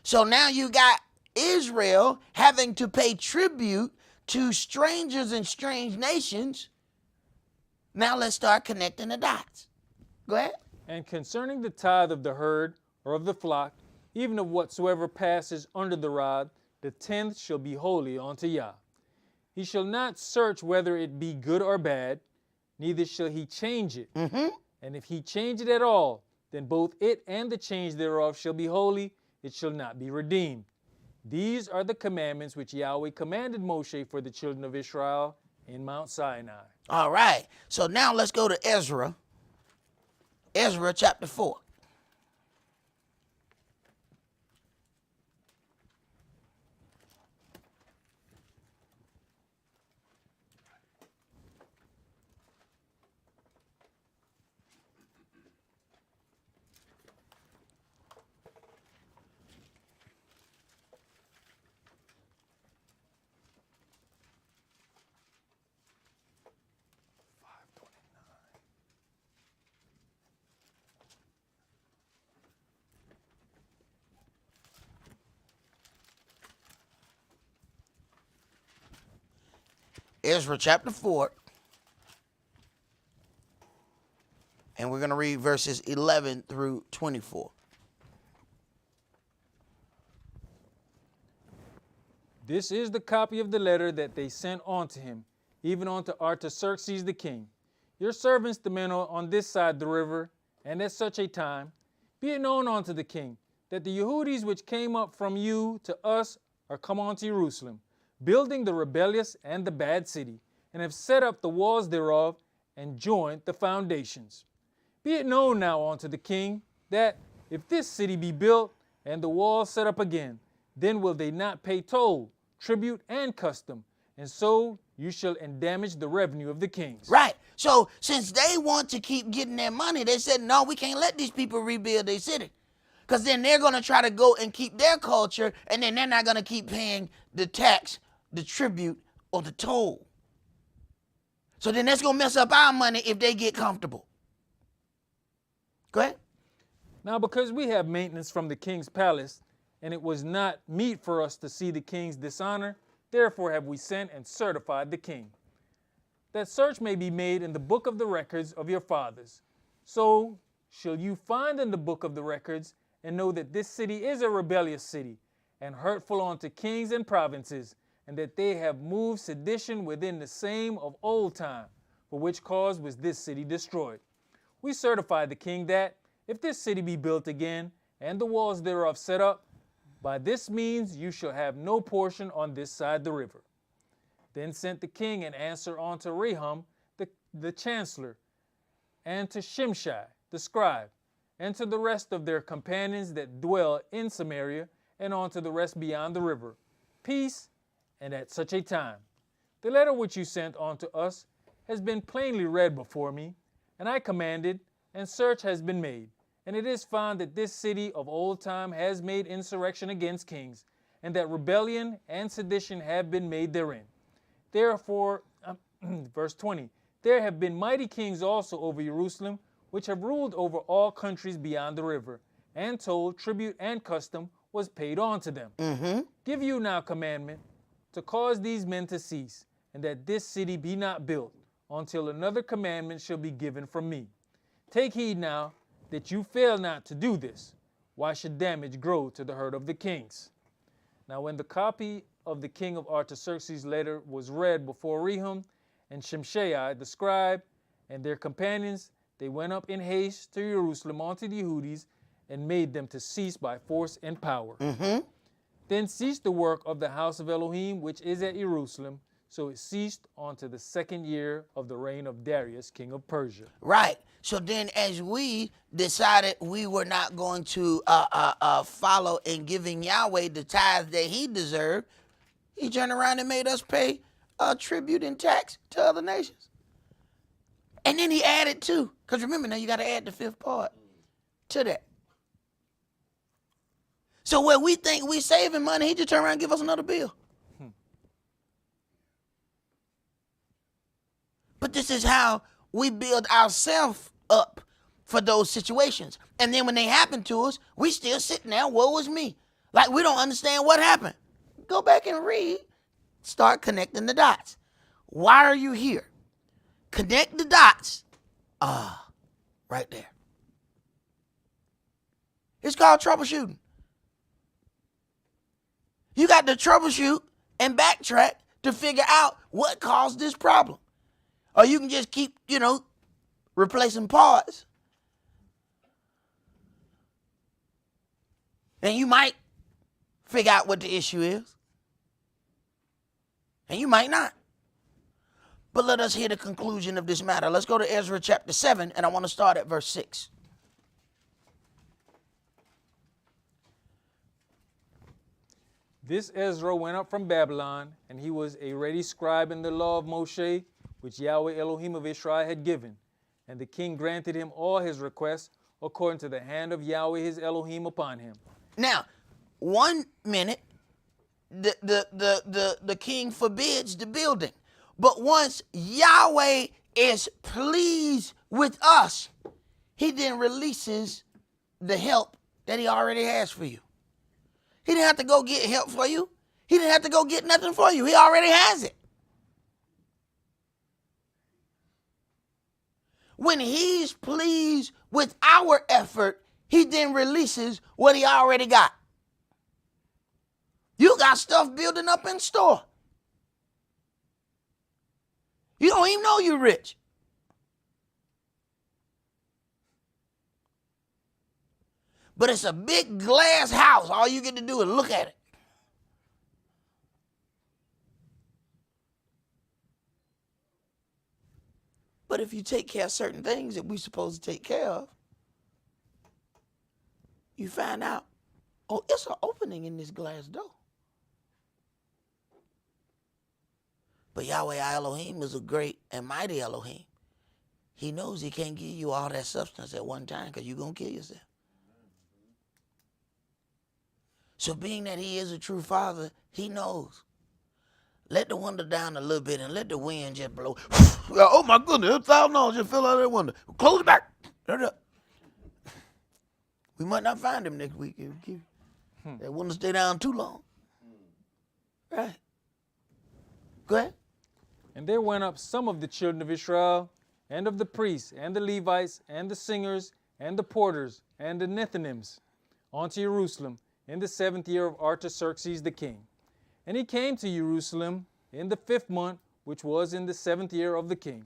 So now you got Israel having to pay tribute to strangers and strange nations. Now let's start connecting the dots. Go ahead. And concerning the tithe of the herd or of the flock, even of whatsoever passes under the rod, the 10th shall be holy unto Yah. He shall not search whether it be good or bad, neither shall he change it. Mm-hmm. And if he change it at all, then both it and the change thereof shall be holy, it shall not be redeemed. These are the commandments which Yahweh commanded Moshe for the children of Israel in Mount Sinai. All right. So now let's go to Ezra. Ezra chapter 4. Ezra chapter 4. And we're going to read verses 11 through 24. This is the copy of the letter that they sent unto him, even unto Artaxerxes the king. Your servants, the men on this side the river, and at such a time, be it known unto the king, that the Yehudis which came up from you to us are come unto Jerusalem, building the rebellious and the bad city, and have set up the walls thereof, and joined the foundations. Be it known now unto the king, that if this city be built, and the walls set up again, then will they not pay toll, tribute, and custom, and so you shall endamage the revenue of the kings. Right. So since they want to keep getting their money, they said, no, we can't let these people rebuild their city. Because then they're going to try to go and keep their culture, and then they're not going to keep paying the tax, the tribute, or the toll. So then that's going to mess up our money if they get comfortable. Go ahead. Now because we have maintenance from the king's palace, and it was not meet for us to see the king's dishonor, therefore have we sent and certified the king, that search may be made in the book of the records of your fathers. So shall you find in the book of the records, and know that this city is a rebellious city, and hurtful unto kings and provinces, and that they have moved sedition within the same of old time, for which cause was this city destroyed. We certify the king that, if this city be built again, and the walls thereof set up, by this means you shall have no portion on this side the river. Then sent the king an answer unto Rehum the chancellor, and to Shimshai the scribe, and to the rest of their companions that dwell in Samaria, and unto the rest beyond the river. Peace, and at such a time. The letter which you sent unto us has been plainly read before me, and I commanded, and search has been made, And it is found that this city of old time has made insurrection against kings, and that rebellion and sedition have been made therein. Therefore, verse 20, there have been mighty kings also over Jerusalem, which have ruled over all countries beyond the river, and told tribute and custom was paid on to them. Give you now commandment to cause these men to cease, and that this city be not built, until another commandment shall be given from me. Take heed now, that you fail not to do this. Why should damage grow to the hurt of the kings? Now when the copy of the king of Artaxerxes' letter was read before Rehum and Shimshai the scribe and their companions, they went up in haste to Jerusalem unto the Yehudis and made them to cease by force and power. Then ceased the work of the house of Elohim, which is at Jerusalem, so it ceased unto the 2nd year of the reign of Darius, king of Persia. Right. So then as we decided we were not going to follow in giving Yahweh the tithes that he deserved, he turned around and made us pay tribute and tax to other nations. And then he added too, because remember now you got to add the 5th part to that. So where we think we saving money, he just turn around and give us another bill. But this is how we build ourselves up for those situations. And then when they happen to us, we still sitting there, woe is me. Like we don't understand what happened. Go back and read. Start connecting the dots. Why are you here? Connect the dots. Right there. It's called troubleshooting. You got to troubleshoot and backtrack to figure out what caused this problem. Or you can just keep, replacing parts. And you might figure out what the issue is. And you might not. But let us hear the conclusion of this matter. Let's go to Ezra chapter 7, and I want to start at verse 6. This Ezra went up from Babylon, and he was a ready scribe in the law of Moshe, which Yahweh Elohim of Israel had given. And the king granted him all his requests according to the hand of Yahweh his Elohim upon him. Now, 1 minute, the king forbids the building. But once Yahweh is pleased with us, he then releases the help that he already has for you. He didn't have to go get help for you. He didn't have to go get nothing for you. He already has it. When he's pleased with our effort, he then releases what he already got. You got stuff building up in store. You don't even know you're rich. But it's a big glass house. All you get to do is look at it. But if you take care of certain things that we're supposed to take care of, you find out, oh, it's an opening in this glass door. But Yahweh our Elohim is a great and mighty Elohim. He knows he can't give you all that substance at one time because you're going to kill yourself. So being that he is a true father, he knows. Let the window down a little bit and let the wind just blow. Oh my goodness, $1,000 just fell out of that window. Close it back. Turn it up. We might not find him next week. That window stay down too long. Right. Go ahead. And there went up some of the children of Israel, and of the priests, and the Levites, and the singers, and the porters, and the Nethinims, unto Jerusalem in the 7th year of Artaxerxes the king. And he came to Jerusalem in the 5th month, which was in the 7th year of the king.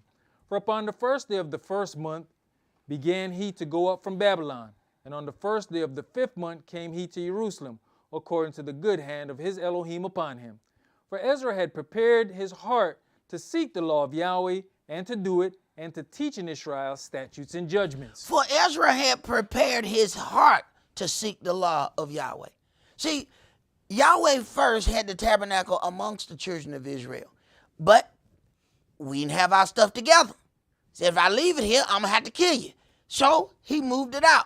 For upon the 1st day of the 1st month began he to go up from Babylon. And on the 1st day of the 5th month came he to Jerusalem, according to the good hand of his Elohim upon him. For Ezra had prepared his heart to seek the law of Yahweh, and to do it, and to teach in Israel statutes and judgments. For Ezra had prepared his heart to seek the law of Yahweh. See, Yahweh first had the tabernacle amongst the children of Israel. But we didn't have our stuff together. He said, if I leave it here, I'm going to have to kill you. So he moved it out.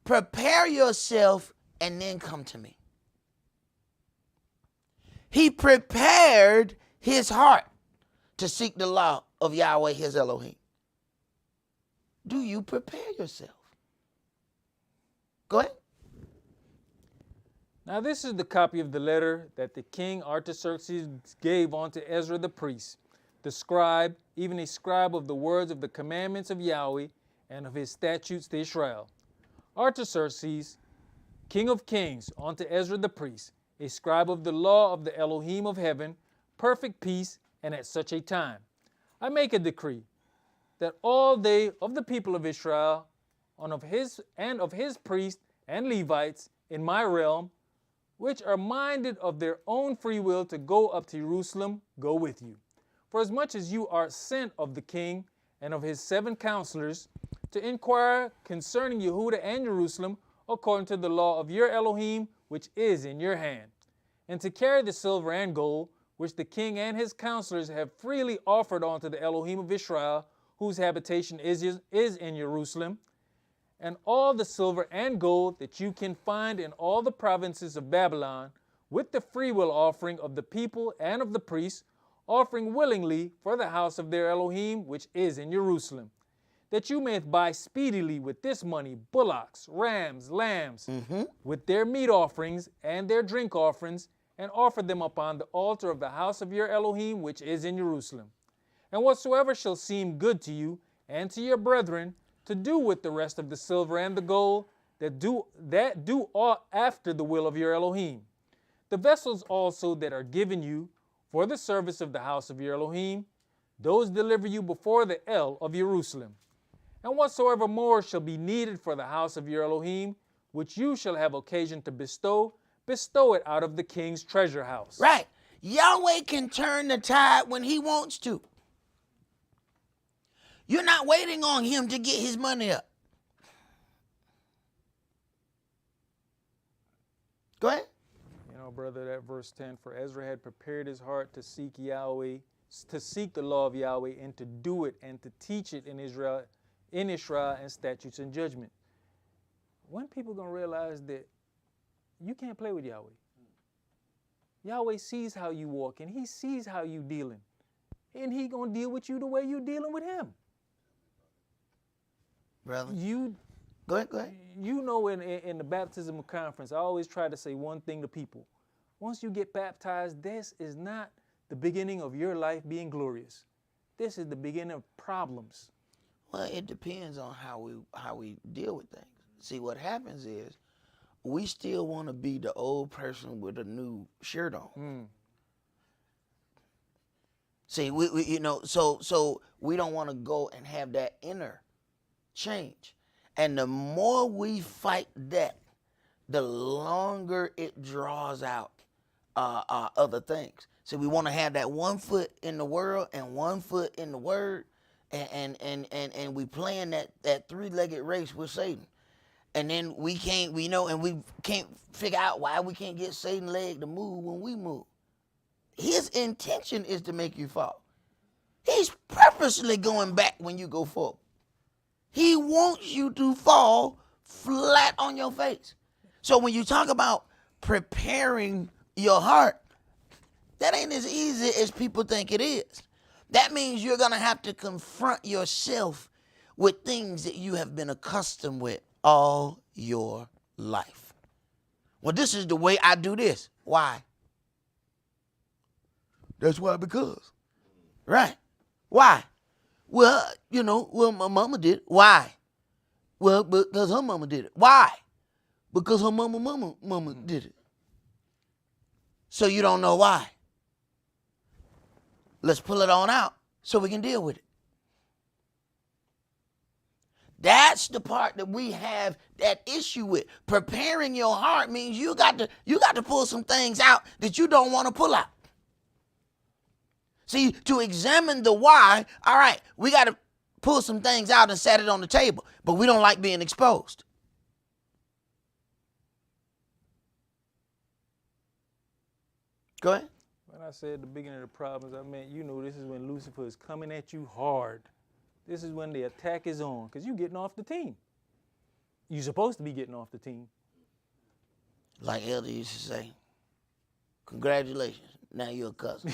prepare yourself and then come to me. He prepared his heart to seek the law of Yahweh, his Elohim. Do you prepare yourself? Go ahead. Now this is the copy of the letter that the king Artaxerxes gave unto Ezra the priest, the scribe, even a scribe of the words of the commandments of Yahweh and of his statutes to Israel. Artaxerxes, king of kings, unto Ezra the priest, a scribe of the law of the Elohim of heaven, perfect peace, and at such a time. I make a decree that all they of the people of Israel and of his priests and Levites in my realm, which are minded of their own free will to go up to Jerusalem, go with you. For as much as you are sent of the king and of his 7 counselors to inquire concerning Yehuda and Jerusalem, according to the law of your Elohim, which is in your hand, and to carry the silver and gold, which the king and his counselors have freely offered unto the Elohim of Israel, whose habitation is in Jerusalem, and all the silver and gold that you can find in all the provinces of Babylon, with the freewill offering of the people and of the priests, offering willingly for the house of their Elohim, which is in Jerusalem, that you may buy speedily with this money bullocks, rams, lambs, with their meat offerings and their drink offerings, and offer them upon the altar of the house of your Elohim, which is in Jerusalem. And whatsoever shall seem good to you and to your brethren, to do with the rest of the silver and the gold, that do all after the will of your Elohim. The vessels also that are given you for the service of the house of your Elohim, those deliver you before the El of Jerusalem. And whatsoever more shall be needed for the house of your Elohim, which you shall have occasion to bestow it out of the king's treasure house. Right. Yahweh can turn the tide when he wants to. You're not waiting on him to get his money up. Go ahead. You know, brother, that verse 10, for Ezra had prepared his heart to seek Yahweh, to seek the law of Yahweh, and to do it and to teach it in Israel and statutes and judgment. When people going to realize that you can't play with Yahweh? Yahweh sees how you walk, and he sees how you dealing. And he going to deal with you the way you dealing with him. Brother. Go ahead. You know, in the baptismal conference, I always try to say one thing to people. Once you get baptized, this is not the beginning of your life being glorious. This is the beginning of problems. Well, it depends on how we deal with things. See, what happens is we still want to be the old person with a new shirt on. See, we so we don't want to go and have that inner change. And the more we fight that, the longer it draws out other things. So we want to have that 1 foot in the world and 1 foot in the word, and we playing that 3-legged race with Satan. And then we can't figure out why we can't get Satan's leg to move when we move. His intention is to make you fall. He's purposely going back when you go forward. He wants you to fall flat on your face. So when you talk about preparing your heart, that ain't as easy as people think it is. That means you're going to have to confront yourself with things that you have been accustomed with all your life. Well, this is the way I do this. Why? That's why, because. Right. Why? Well, my mama did it. Why? Well, because her mama did it. Why? Because her mama did it. So you don't know why. Let's pull it on out so we can deal with it. That's the part that we have that issue with. Preparing your heart means you got to pull some things out that you don't want to pull out. See, to examine the why, all right, we got to pull some things out and set it on the table, but we don't like being exposed. Go ahead. When I said the beginning of the problems, I meant, this is when Lucifer is coming at you hard. This is when the attack is on, because you're getting off the team. You're supposed to be getting off the team. Like Elder used to say, congratulations, now you're a cousin.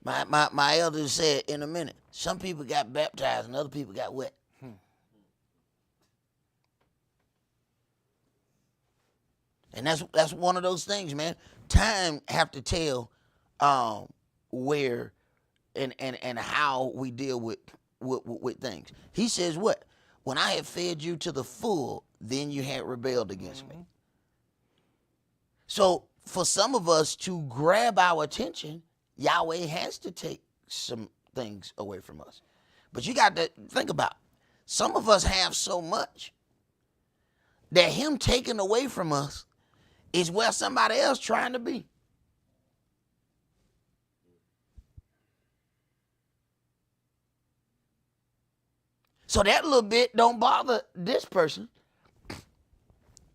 My elder said in a minute, some people got baptized and other people got wet. And that's one of those things, man. Time have to tell where and how we deal with things. He says what? When I had fed you to the full, then you had rebelled against me. So for some of us to grab our attention, Yahweh has to take some things away from us. But you got to think about it. Some of us have so much that him taking away from us is where somebody else trying to be. So that little bit don't bother this person.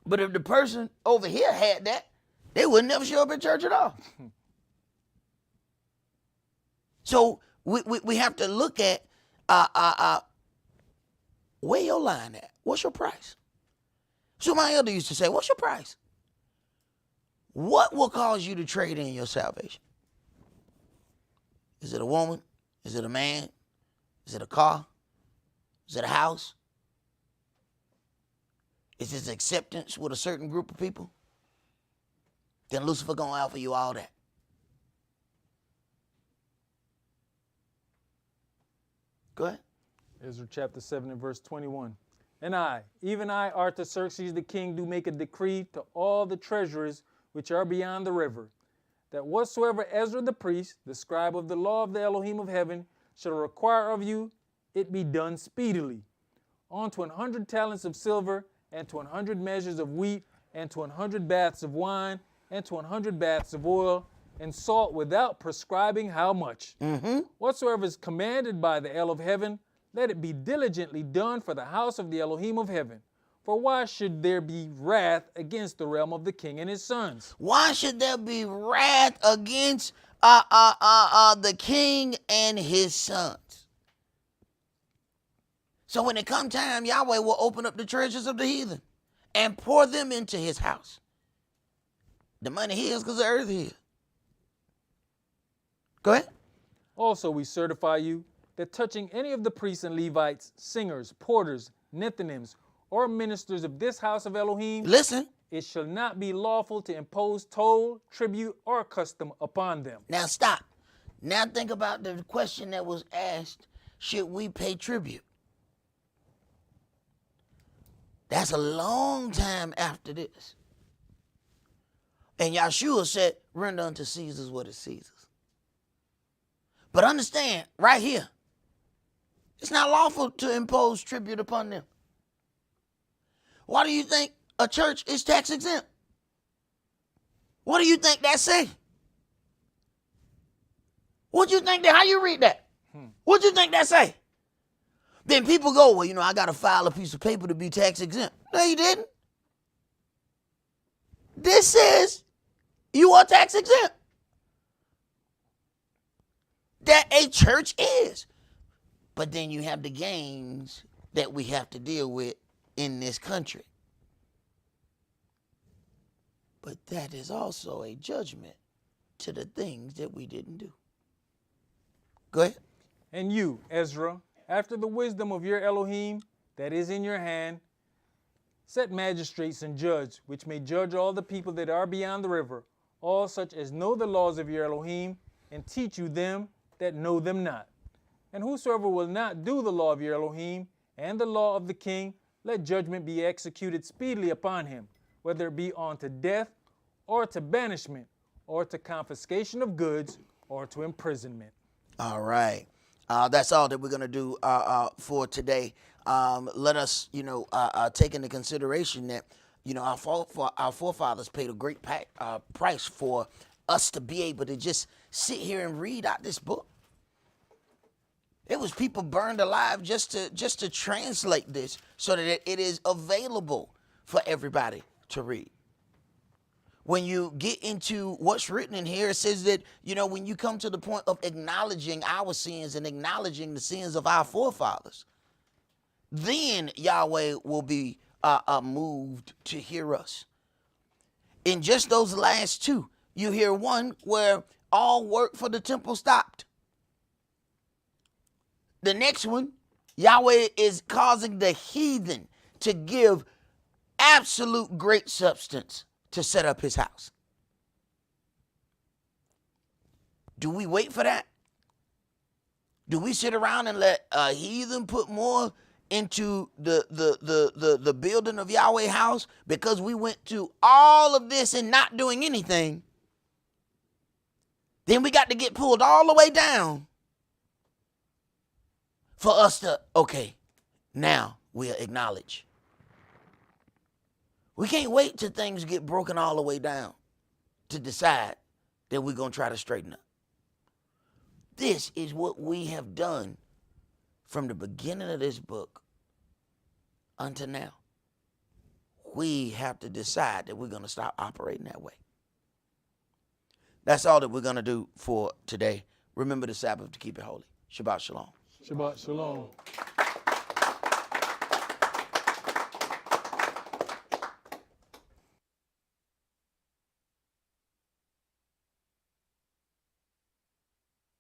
But if the person over here had that, they would never show up at church at all. So we have to look at where your line at. What's your price? So my elder used to say, what's your price? What will cause you to trade in your salvation? Is it a woman? Is it a man? Is it a car? Is it a house? Is it acceptance with a certain group of people? Then Lucifer gonna offer you all that. Go ahead. Ezra chapter 7 and verse 21. And I, even I, Artaxerxes the king, do make a decree to all the treasurers which are beyond the river, that whatsoever Ezra the priest, the scribe of the law of the Elohim of heaven, shall require of you, it be done speedily. On to 100 talents of silver, and to 100 measures of wheat, and to 100 baths of wine, and to 100 baths of oil, and salt without prescribing how much. Whatsoever is commanded by the El of heaven, let it be diligently done for the house of the Elohim of heaven. For why should there be wrath against the realm of the king and his sons? Why should there be wrath against the king and his sons? So when it come time, Yahweh will open up the treasures of the heathen and pour them into his house. The money here is because the earth here. Go ahead. Also we certify you that touching any of the priests and Levites, singers, porters, Nethinims, or ministers of this house of Elohim, Listen. it shall not be lawful to impose toll, tribute, or custom upon them. Now stop. Now think about the question that was asked, should we pay tribute? That's a long time after this. And Yahshua said, render unto Caesar's what is Caesar's. But understand, right here, it's not lawful to impose tribute upon them. Why do you think a church is tax exempt? What do you think that say? What do you think that, how you read that? What do you think that say? Then people go, well, I got to file a piece of paper to be tax exempt. No, you didn't. This says you are tax exempt. That a church is. But then you have the gains that we have to deal with in this country. But that is also a judgment to the things that we didn't do. Go ahead. And you, Ezra, after the wisdom of your Elohim that is in your hand, set magistrates and judge, which may judge all the people that are beyond the river, all such as know the laws of your Elohim, and teach you them that know them not. And whosoever will not do the law of your Elohim and the law of the king, let judgment be executed speedily upon him, whether it be unto death, or to banishment, or to confiscation of goods, or to imprisonment. All right. That's all that we're going to do for today. Let us, take into consideration that, our forefathers paid a great price for us to be able to just sit here and read out this book. It was people burned alive just to translate this so that it is available for everybody to read. When you get into what's written in here, it says that, when you come to the point of acknowledging our sins and acknowledging the sins of our forefathers, then Yahweh will be moved to hear us. In just those last two, you hear one where all work for the temple stopped. The next one, Yahweh is causing the heathen to give absolute great substance to set up his house. Do we wait for that? Do we sit around and let a heathen put more into the building of Yahweh's house because we went to all of this and not doing anything? Then we got to get pulled all the way down for us to, okay, now we'll acknowledge. We can't wait till things get broken all the way down to decide that we're going to try to straighten up. This is what we have done from the beginning of this book until now. We have to decide that we're going to stop operating that way. That's all that we're going to do for today. Remember the Sabbath to keep it holy. Shabbat shalom. Shabbat shalom.